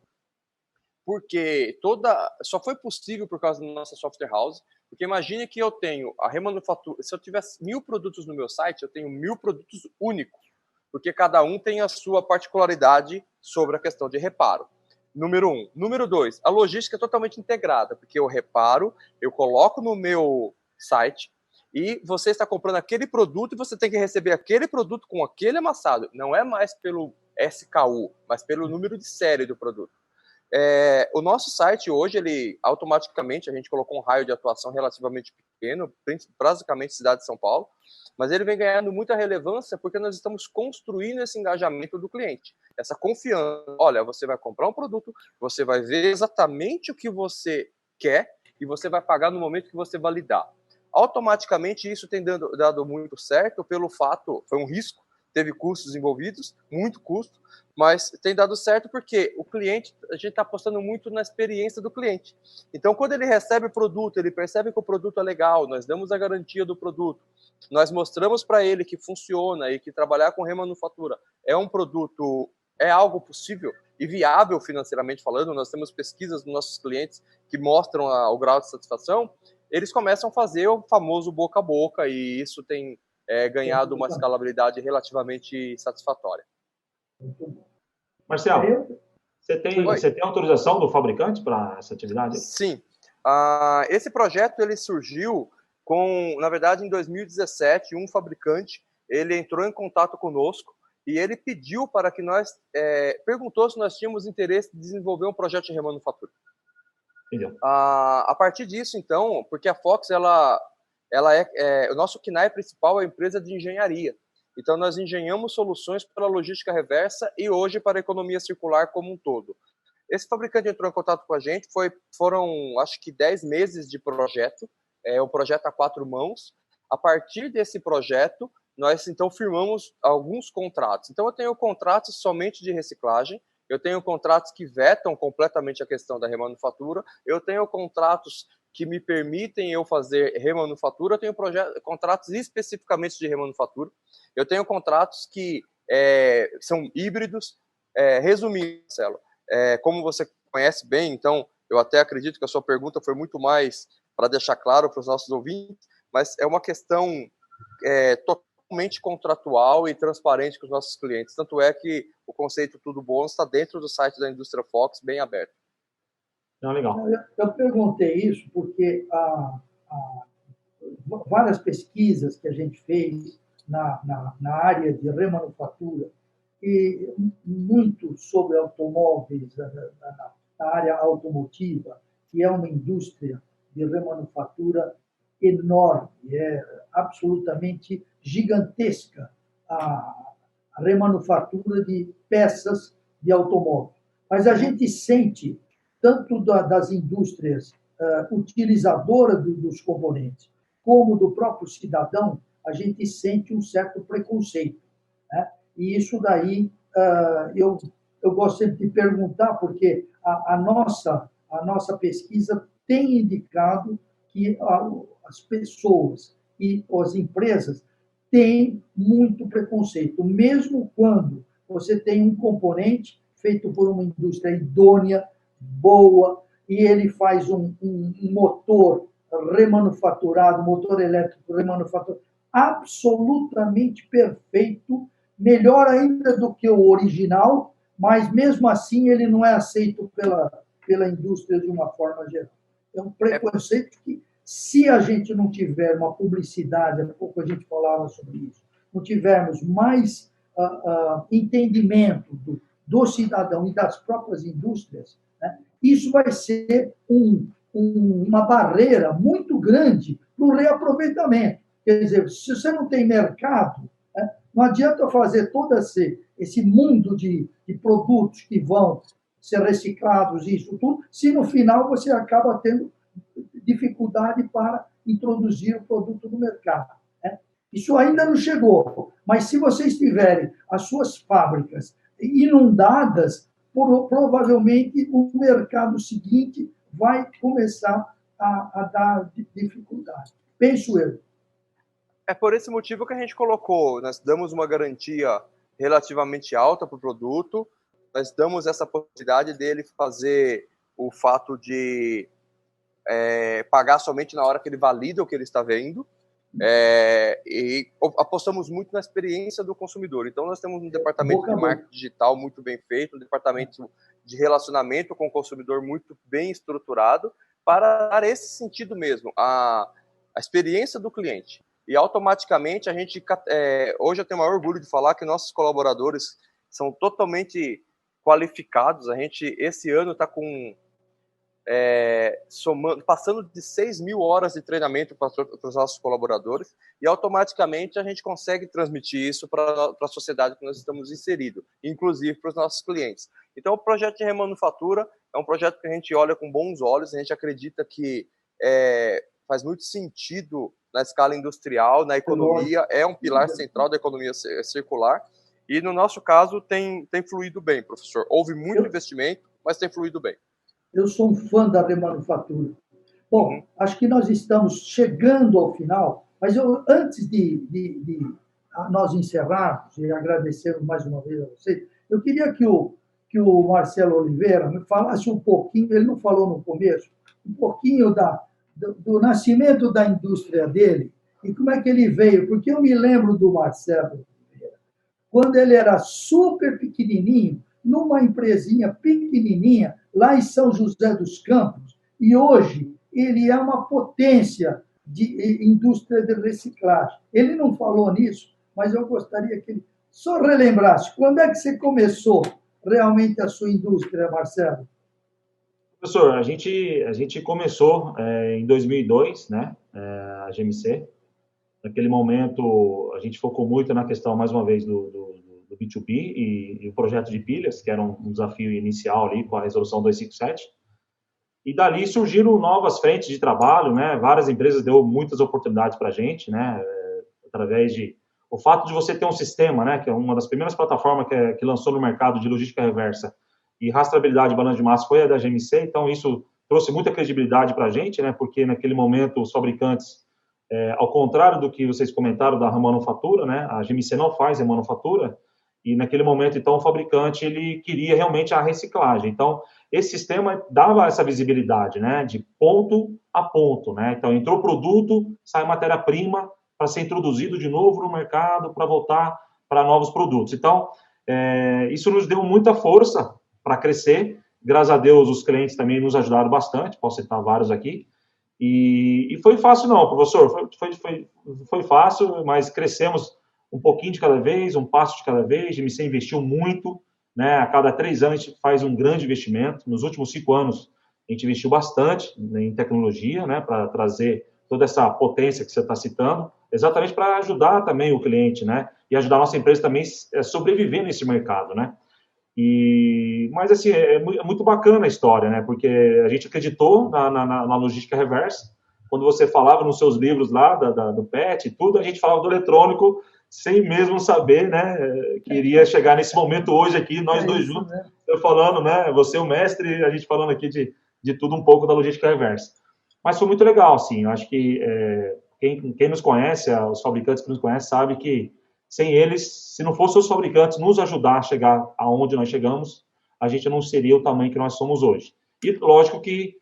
porque só foi possível por causa da nossa software house, porque imagine que eu tenho a remanufatura, se eu tivesse 1000 produtos no meu site, eu tenho 1000 produtos únicos, porque cada um tem a sua particularidade sobre a questão de reparo. Número 1. Número 2, a logística é totalmente integrada, porque eu reparo, eu coloco no meu site, e você está comprando aquele produto e você tem que receber aquele produto com aquele amassado. Não é mais pelo SKU, mas pelo número de série do produto. O nosso site hoje, ele automaticamente, a gente colocou um raio de atuação relativamente pequeno, basicamente cidade de São Paulo, mas ele vem ganhando muita relevância porque nós estamos construindo esse engajamento do cliente, essa confiança. Olha, você vai comprar um produto, você vai ver exatamente o que você quer e você vai pagar no momento que você validar. Automaticamente isso tem dado muito certo pelo fato, foi um risco, teve custos envolvidos, muito custo, mas tem dado certo porque o cliente, a gente está apostando muito na experiência do cliente. Então, quando ele recebe o produto, ele percebe que o produto é legal, nós damos a garantia do produto, nós mostramos para ele que funciona e que trabalhar com remanufatura é um produto, é algo possível e viável financeiramente falando, nós temos pesquisas dos nossos clientes que mostram o grau de satisfação, eles começam a fazer o famoso boca a boca e isso tem ganhado uma escalabilidade relativamente satisfatória. Marcelo, você tem autorização do fabricante para essa atividade? Sim. Esse projeto ele surgiu na verdade, em 2017, um fabricante ele entrou em contato conosco e ele pediu para que nós perguntou se nós tínhamos interesse de desenvolver um projeto de remanufatura. A partir disso, então, porque a Fox o nosso KNAI principal é a empresa de engenharia. Então, nós engenhamos soluções para a logística reversa e hoje para a economia circular como um todo. Esse fabricante entrou em contato com a gente, foram, acho que 10 meses de projeto, um projeto a 4 mãos. A partir desse projeto, nós, então, firmamos alguns contratos. Então, eu tenho contratos somente de reciclagem, eu tenho contratos que vetam completamente a questão da remanufatura, eu tenho contratos que me permitem eu fazer remanufatura, eu tenho contratos especificamente de remanufatura, eu tenho contratos que são híbridos. Resumindo, Marcelo, como você conhece bem, então eu até acredito que a sua pergunta foi muito mais para deixar claro para os nossos ouvintes, mas é uma questão totalmente contratual e transparente com os nossos clientes. Tanto é que o conceito Tudo Bônus está dentro do site da Indústria Fox, bem aberto. Legal. Eu perguntei isso porque várias pesquisas que a gente fez na área de remanufatura, e muito sobre automóveis, na área automotiva, que é uma indústria de remanufatura enorme, é absolutamente gigantesca a remanufatura de peças de automóvel. Mas a gente sente, tanto das indústrias utilizadoras dos componentes, como do próprio cidadão, a gente sente um certo preconceito, né? E isso daí eu gosto sempre de perguntar, porque a nossa pesquisa tem indicado que as pessoas e as empresas têm muito preconceito, mesmo quando você tem um componente feito por uma indústria idônea, boa, e ele faz um motor remanufaturado, motor elétrico remanufaturado, absolutamente perfeito, melhor ainda do que o original, mas mesmo assim ele não é aceito pela indústria de uma forma geral. É um preconceito que, se a gente não tiver uma publicidade, há pouco a gente falava sobre isso, não tivermos mais entendimento do cidadão e das próprias indústrias, né, isso vai ser uma barreira muito grande para o reaproveitamento. Quer dizer, se você não tem mercado, né, não adianta fazer todo esse mundo de produtos que vão ser reciclados, isso tudo, se no final você acaba tendo dificuldade para introduzir o produto no mercado, né? Isso ainda não chegou, mas se vocês tiverem as suas fábricas inundadas, provavelmente o mercado seguinte vai começar a dar dificuldade. Penso eu. É por esse motivo que a gente colocou, nós damos uma garantia relativamente alta para o produto, nós damos essa possibilidade dele fazer o fato de pagar somente na hora que ele valida o que ele está vendo, e apostamos muito na experiência do consumidor. Então, nós temos um departamento de marketing digital muito bem feito, um departamento de relacionamento com o consumidor muito bem estruturado, para dar esse sentido mesmo, a experiência do cliente. E automaticamente a gente, hoje eu tenho o maior orgulho de falar que nossos colaboradores são totalmente qualificados. A gente, esse ano, está com passando de 6.000 horas de treinamento para os nossos colaboradores, e automaticamente a gente consegue transmitir isso para a sociedade que nós estamos inseridos, inclusive para os nossos clientes. Então, o projeto de remanufatura é um projeto que a gente olha com bons olhos, a gente acredita que faz muito sentido na escala industrial, na economia, é um pilar central da economia circular, e no nosso caso tem fluído bem, professor. Houve muito investimento, mas tem fluído bem. Eu sou um fã da remanufatura. Bom, acho que nós estamos chegando ao final, mas antes de nós encerrarmos e agradecermos mais uma vez a vocês, eu queria que o Marcelo Oliveira me falasse um pouquinho, ele não falou no começo, um pouquinho do nascimento da indústria dele e como é que ele veio, porque eu me lembro do Marcelo Oliveira, quando ele era super pequenininho, numa empresinha pequenininha, lá em São José dos Campos, e hoje ele é uma potência de indústria de reciclagem. Ele não falou nisso, mas eu gostaria que ele só relembrasse. Quando é que você começou realmente a sua indústria, Marcelo? Professor, a gente começou em 2002, né, a GMC. Naquele momento, a gente focou muito na questão, mais uma vez, do B2B e o projeto de pilhas, que era um desafio inicial ali com a resolução 257. E dali surgiram novas frentes de trabalho, né? Várias empresas deu muitas oportunidades para a gente, né? Através de o fato de você ter um sistema, né? Que é uma das primeiras plataformas que lançou no mercado de logística reversa e rastreabilidade de balanço de massa foi a da GMC. Então isso trouxe muita credibilidade para a gente, né? Porque naquele momento os fabricantes, ao contrário do que vocês comentaram da remanufatura, né? A GMC não faz remanufatura. E naquele momento, então, o fabricante ele queria realmente a reciclagem. Então, esse sistema dava essa visibilidade, né, de ponto a ponto, né? Então, entrou produto, sai matéria-prima para ser introduzido de novo no mercado, para voltar para novos produtos. Então, isso nos deu muita força para crescer. Graças a Deus, os clientes também nos ajudaram bastante, posso citar vários aqui. E foi fácil não, professor, foi fácil, mas crescemos um pouquinho de cada vez, um passo de cada vez. A GMC investiu muito, né? A cada 3 anos a gente faz um grande investimento. Nos últimos 5 anos a gente investiu bastante em tecnologia, né, para trazer toda essa potência que você está citando, exatamente para ajudar também o cliente, né, e ajudar a nossa empresa também a sobreviver nesse mercado, né. Mas assim, é muito bacana a história, né, porque a gente acreditou na logística reversa. Quando você falava nos seus livros lá do PET e tudo, a gente falava do eletrônico sem mesmo saber, né, que iria chegar nesse momento hoje aqui, nós dois juntos, né? Eu falando, né, você o mestre, a gente falando aqui de tudo um pouco da logística reversa. Mas foi muito legal, assim, eu acho que quem nos conhece, os fabricantes que nos conhecem, sabe que sem eles, se não fossem os fabricantes nos ajudar a chegar aonde nós chegamos, a gente não seria o tamanho que nós somos hoje. E lógico que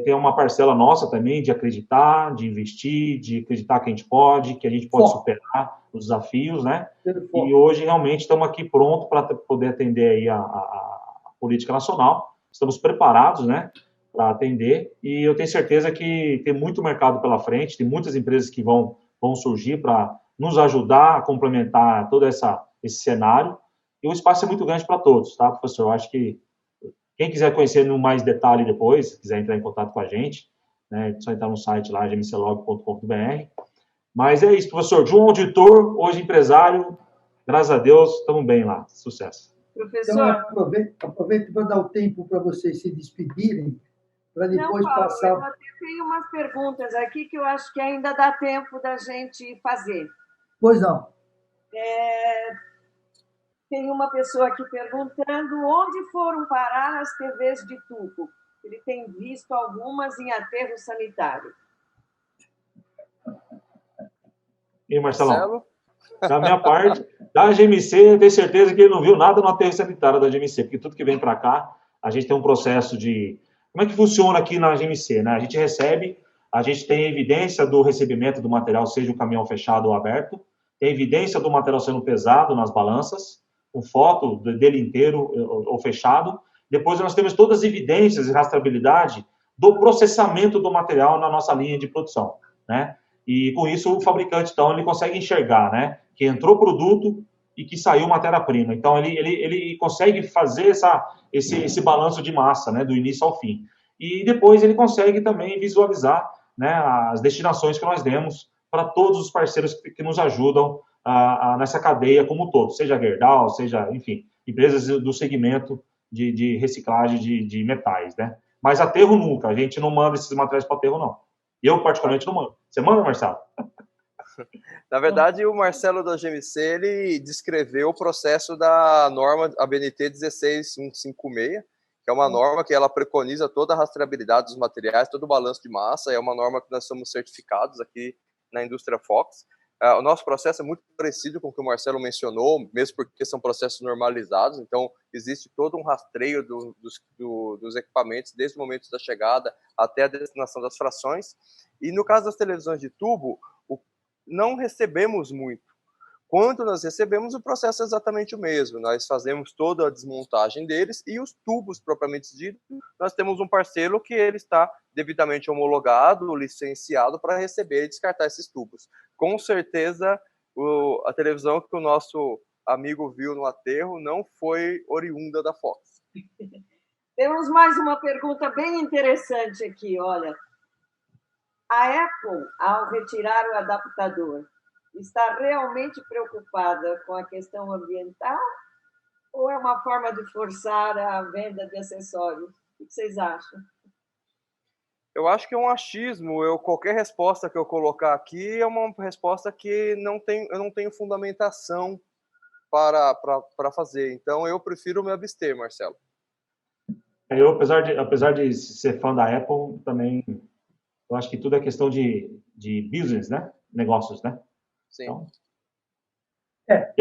tem uma parcela nossa também de acreditar, de investir, de acreditar que a gente pode superar os desafios, né? E hoje realmente estamos aqui prontos para poder atender aí a política nacional. Estamos preparados, né, para atender, e eu tenho certeza que tem muito mercado pela frente, tem muitas empresas que vão surgir para nos ajudar a complementar todo esse cenário, e o espaço é muito grande para todos, tá, professor? Eu acho que quem quiser conhecer no mais detalhe depois, quiser entrar em contato com a gente, né, é só entrar no site lá, gmclog.com.br. Mas é isso, professor. De um auditor, hoje empresário, graças a Deus, estamos bem lá. Sucesso. Professor... Então, aproveito para dar o tempo para vocês se despedirem, para depois Paulo, passar... Eu tenho umas perguntas aqui que eu acho que ainda dá tempo da gente fazer. Pois não. Tem uma pessoa aqui perguntando onde foram parar as TVs de tubo. Ele tem visto algumas em aterro sanitário. E Marcelão? Da minha parte, da GMC, eu tenho certeza que ele não viu nada no aterro sanitário da GMC, porque tudo que vem para cá, a gente tem um processo de... Como é que funciona aqui na GMC, né? A gente recebe, a gente tem evidência do recebimento do material, seja o caminhão fechado ou aberto, tem evidência do material sendo pesado nas balanças, com foto dele inteiro ou fechado. Depois nós temos todas as evidências e rastreabilidade do processamento do material na nossa linha de produção, né? E com isso o fabricante, então, ele consegue enxergar, né, que entrou produto e que saiu matéria-prima. Então, ele consegue fazer esse balanço de massa, né, do início ao fim. E depois ele consegue também visualizar, né, as destinações que nós demos para todos os parceiros que nos ajudam nessa cadeia como um todo, seja Gerdau, seja, enfim, empresas do segmento de reciclagem de metais, né? Mas aterro nunca, a gente não manda esses materiais para aterro, não. Eu, particularmente, não mando. Você manda, Marcelo? Na verdade, o Marcelo da GMC, ele descreveu o processo da norma ABNT 16156, que é uma norma que ela preconiza toda a rastreabilidade dos materiais, todo o balanço de massa, é uma norma que nós somos certificados aqui na indústria Fox. O nosso processo é muito parecido com o que o Marcelo mencionou, mesmo porque são processos normalizados, então existe todo um rastreio dos equipamentos, desde o momento da chegada até a destinação das frações. E no caso das televisões de tubo, não recebemos muito. Quando nós recebemos, o processo é exatamente o mesmo. Nós fazemos toda a desmontagem deles e os tubos propriamente dito, nós temos um parceiro que ele está devidamente homologado, licenciado para receber e descartar esses tubos. Com certeza, a televisão que o nosso amigo viu no aterro não foi oriunda da Fox. Temos mais uma pergunta bem interessante aqui, olha. A Apple, ao retirar o adaptador, está realmente preocupada com a questão ambiental ou é uma forma de forçar a venda de acessórios? O que vocês acham? Eu acho que é um achismo. Qualquer resposta que eu colocar aqui é uma resposta que eu não tenho fundamentação para fazer. Então, eu prefiro me abster, Marcelo. Eu, apesar de ser fã da Apple, também eu acho que tudo é questão de business, né? Negócios, né? Sim. Então,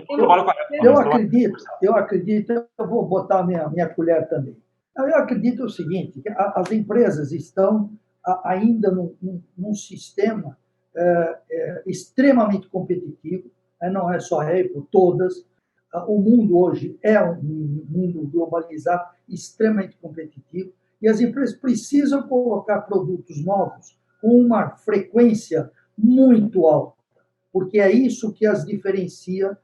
eu trabalho com a Apple. Eu acredito, eu vou botar minha colher também. Eu acredito o seguinte, que as empresas estão ainda num sistema extremamente competitivo, não é só a Apple, todas. O mundo hoje é um mundo globalizado, extremamente competitivo, e as empresas precisam colocar produtos novos com uma frequência muito alta, porque é isso que as diferencia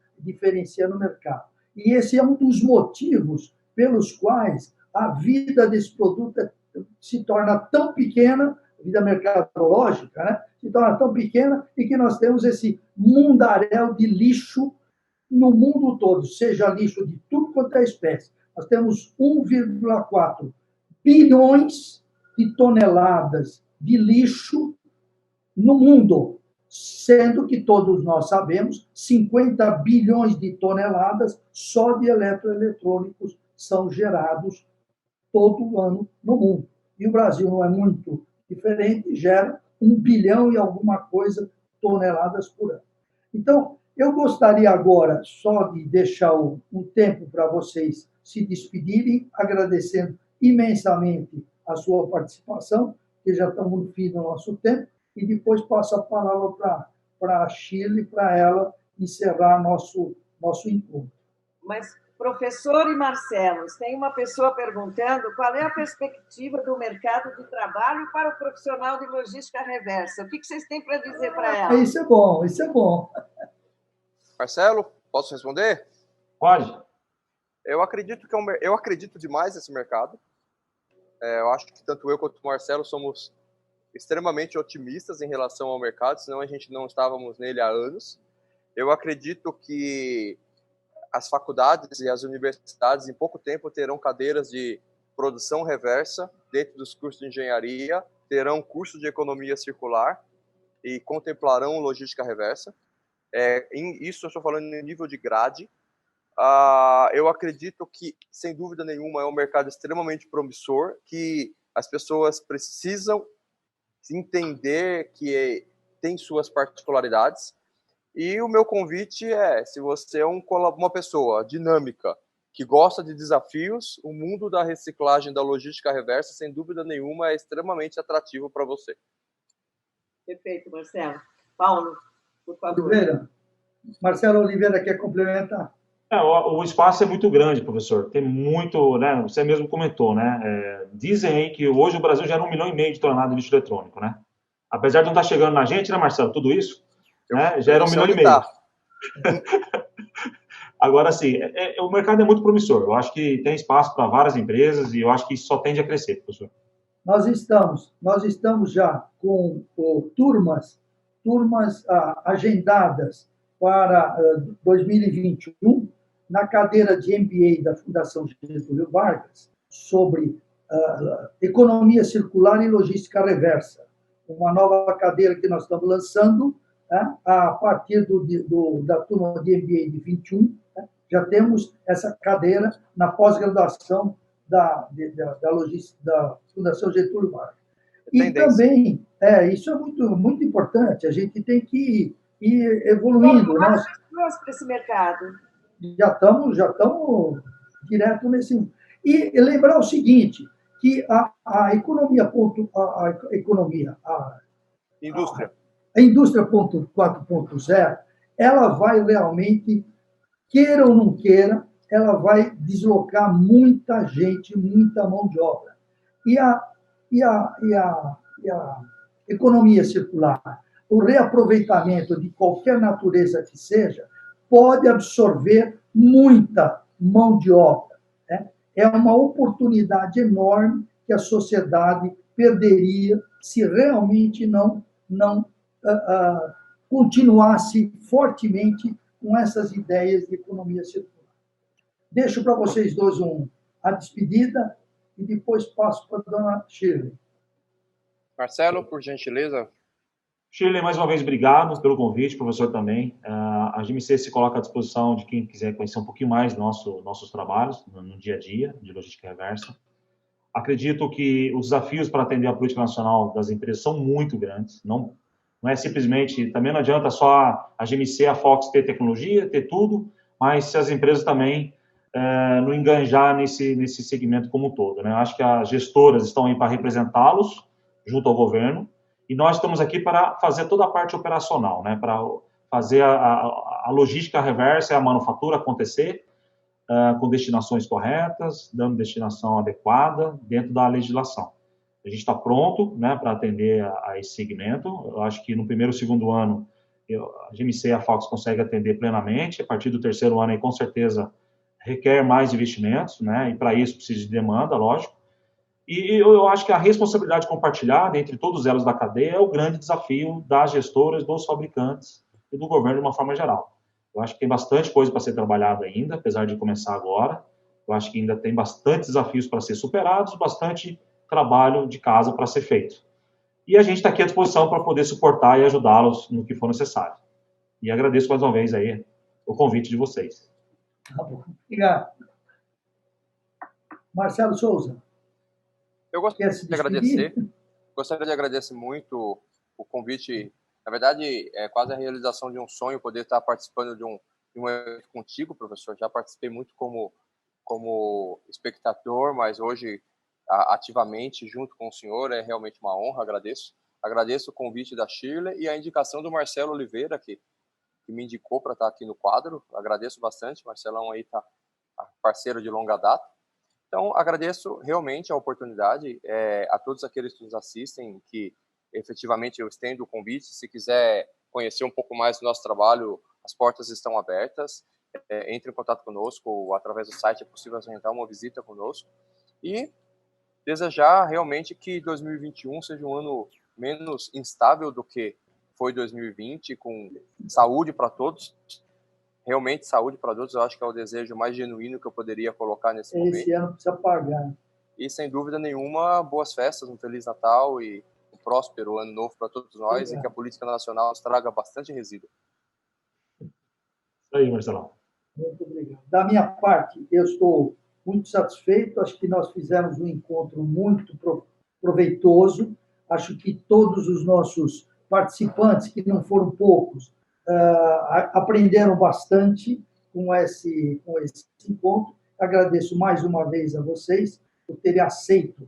no mercado. E esse é um dos motivos pelos quais a vida desse produto se torna tão pequena, a vida mercadológica, né? Se torna tão pequena, e que nós temos esse mundaréu de lixo no mundo todo, seja lixo de tudo quanto é espécie. Nós temos 1,4 bilhões de toneladas de lixo no mundo, sendo que todos nós sabemos 50 bilhões de toneladas só de eletroeletrônicos são gerados todo ano no mundo. E o Brasil não é muito diferente, gera 1 bilhão e alguma coisa toneladas por ano. Então, eu gostaria agora só de deixar um tempo para vocês se despedirem, agradecendo imensamente a sua participação, que já estamos no fim do nosso tempo, e depois passo a palavra para a Shirley, para ela encerrar nosso encontro. Mas, professor e Marcelo, tem uma pessoa perguntando qual é a perspectiva do mercado de trabalho para o profissional de logística reversa. O que vocês têm para dizer para ela? Isso é bom, isso é bom. Marcelo, posso responder? Pode. Eu acredito demais nesse mercado. Eu acho que tanto eu quanto o Marcelo somos extremamente otimistas em relação ao mercado, senão a gente não estávamos nele há anos. Eu acredito que as faculdades e as universidades, em pouco tempo, terão cadeiras de produção reversa dentro dos cursos de engenharia, terão curso de economia circular e contemplarão logística reversa. Isso eu estou falando em nível de grade. Eu acredito que, sem dúvida nenhuma, é um mercado extremamente promissor, que as pessoas precisam entender que tem suas particularidades. E o meu convite é, se você é uma pessoa dinâmica, que gosta de desafios, o mundo da reciclagem, da logística reversa, sem dúvida nenhuma, é extremamente atrativo para você. Perfeito, Marcelo. Paulo, por favor. Oliveira. Marcelo Oliveira quer complementar? O espaço é muito grande, professor. Tem muito, né? Você mesmo comentou, né? Dizem aí que hoje o Brasil gera 1,5 milhão de toneladas de lixo eletrônico, né? Apesar de não estar chegando na gente, né, Marcelo? Tudo isso, né? Gera 1,5 milhão. Agora, assim, o mercado é muito promissor. Eu acho que tem espaço para várias empresas e eu acho que isso só tende a crescer, professor. Nós estamos já com turmas agendadas para 2021 na cadeira de MBA da Fundação Getúlio Vargas sobre economia circular e logística reversa, uma nova cadeira que nós estamos lançando, né, a partir da turma de MBA de 21, né, já temos essa cadeira na pós-graduação da Fundação Getúlio Vargas. E também, isso é muito, muito importante, a gente tem que ir evoluindo. Nós para esse mercado. Já estamos direto nesse. E lembrar o seguinte, que a indústria 4.0, ela vai realmente, queira ou não queira, ela vai deslocar muita gente, muita mão de obra. E a economia circular, o reaproveitamento de qualquer natureza que seja, pode absorver muita mão de obra, né? É uma oportunidade enorme que a sociedade perderia se realmente não continuasse fortemente com essas ideias de economia circular. Deixo para vocês dois a despedida e depois passo para a dona Shirley. Marcelo, por gentileza. Shirley, mais uma vez, obrigado pelo convite, professor também. A GMC se coloca à disposição de quem quiser conhecer um pouquinho mais nossos trabalhos no dia a dia de logística reversa. Acredito que os desafios para atender a política nacional das empresas são muito grandes. Não é simplesmente, também não adianta só a GMC, a Fox ter tecnologia, ter tudo, mas se as empresas também não enganjar nesse segmento como um todo, né? Acho que as gestoras estão aí para representá-los junto ao governo E nós estamos aqui para fazer toda a parte operacional, né, para fazer a logística reversa e a manufatura acontecer com destinações corretas, dando destinação adequada dentro da legislação. A gente está pronto, né, para atender a esse segmento. Eu acho que no primeiro e segundo ano a GMC e a Fox conseguem atender plenamente. A partir do terceiro ano, aí, com certeza, requer mais investimentos, né, e para isso precisa de demanda, lógico. E eu acho que a responsabilidade compartilhada entre todos elas da cadeia é o grande desafio das gestoras, dos fabricantes e do governo de uma forma geral. Eu acho que tem bastante coisa para ser trabalhada ainda, apesar de começar agora. Eu acho que ainda tem bastante desafios para ser superados, bastante trabalho de casa para ser feito. E a gente está aqui à disposição para poder suportar e ajudá-los no que for necessário. E agradeço mais uma vez aí o convite de vocês. Tá bom. Obrigado. Marcelo Souza. Eu gostaria de agradecer muito o convite. Na verdade, é quase a realização de um sonho poder estar participando de um evento contigo, professor. Já participei muito como espectador, mas hoje ativamente junto com o senhor é realmente uma honra. Agradeço o convite da Shirley e a indicação do Marcelo Oliveira, que me indicou para estar aqui no quadro. Agradeço bastante. Marcelão aí está parceiro de longa data. Então, agradeço realmente a oportunidade a todos aqueles que nos assistem, que efetivamente eu estendo o convite. Se quiser conhecer um pouco mais do nosso trabalho, as portas estão abertas. Entre em contato conosco, através do site é possível agendar uma visita conosco. E desejar realmente que 2021 seja um ano menos instável do que foi 2020, com saúde para todos. Realmente, saúde para todos, eu acho que é o desejo mais genuíno que eu poderia colocar nesse momento. Esse ano precisa pagar. E, sem dúvida nenhuma, boas festas, um Feliz Natal e um próspero Ano Novo para todos nós. Obrigado. E que a política nacional nos traga bastante resíduo. Isso aí, Marcelão. Muito obrigado. Da minha parte, eu estou muito satisfeito. Acho que nós fizemos um encontro muito proveitoso. Acho que todos os nossos participantes, que não foram poucos, aprenderam bastante com esse encontro. Agradeço mais uma vez a vocês por terem aceito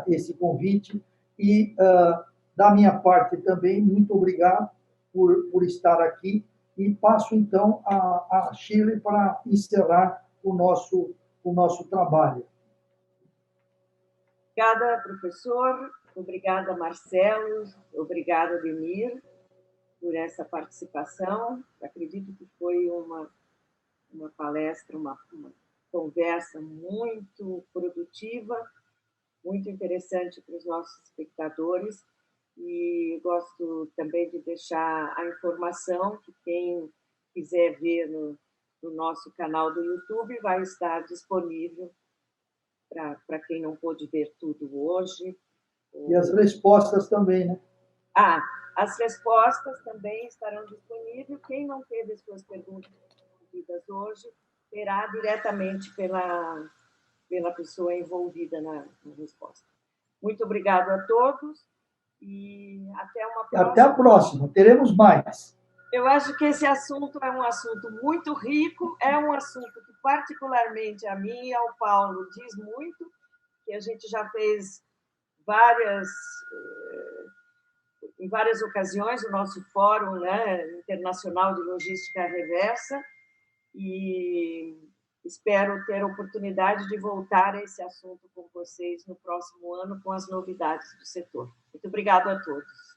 esse convite e, da minha parte também, muito obrigado por estar aqui e passo, então, a Shirley para encerrar o nosso trabalho. Obrigada, professor. Obrigada, Marcelo. Obrigada, Ademir, por essa participação. Acredito que foi uma palestra, uma conversa muito produtiva, muito interessante para os nossos espectadores. E gosto também de deixar a informação que quem quiser ver no nosso canal do YouTube vai estar disponível para quem não pôde ver tudo hoje. E as respostas também, né? As respostas também estarão disponíveis. Quem não teve suas perguntas respondidas hoje, terá diretamente pela pessoa envolvida na resposta. Muito obrigado a todos e até uma próxima. Até a próxima, teremos mais. Eu acho que esse assunto é um assunto muito rico, é um assunto que particularmente a mim e ao Paulo diz muito, que a gente já fez em várias ocasiões o nosso fórum, né, internacional de logística reversa, e espero ter a oportunidade de voltar a esse assunto com vocês no próximo ano com as novidades do setor. Muito obrigado a todos.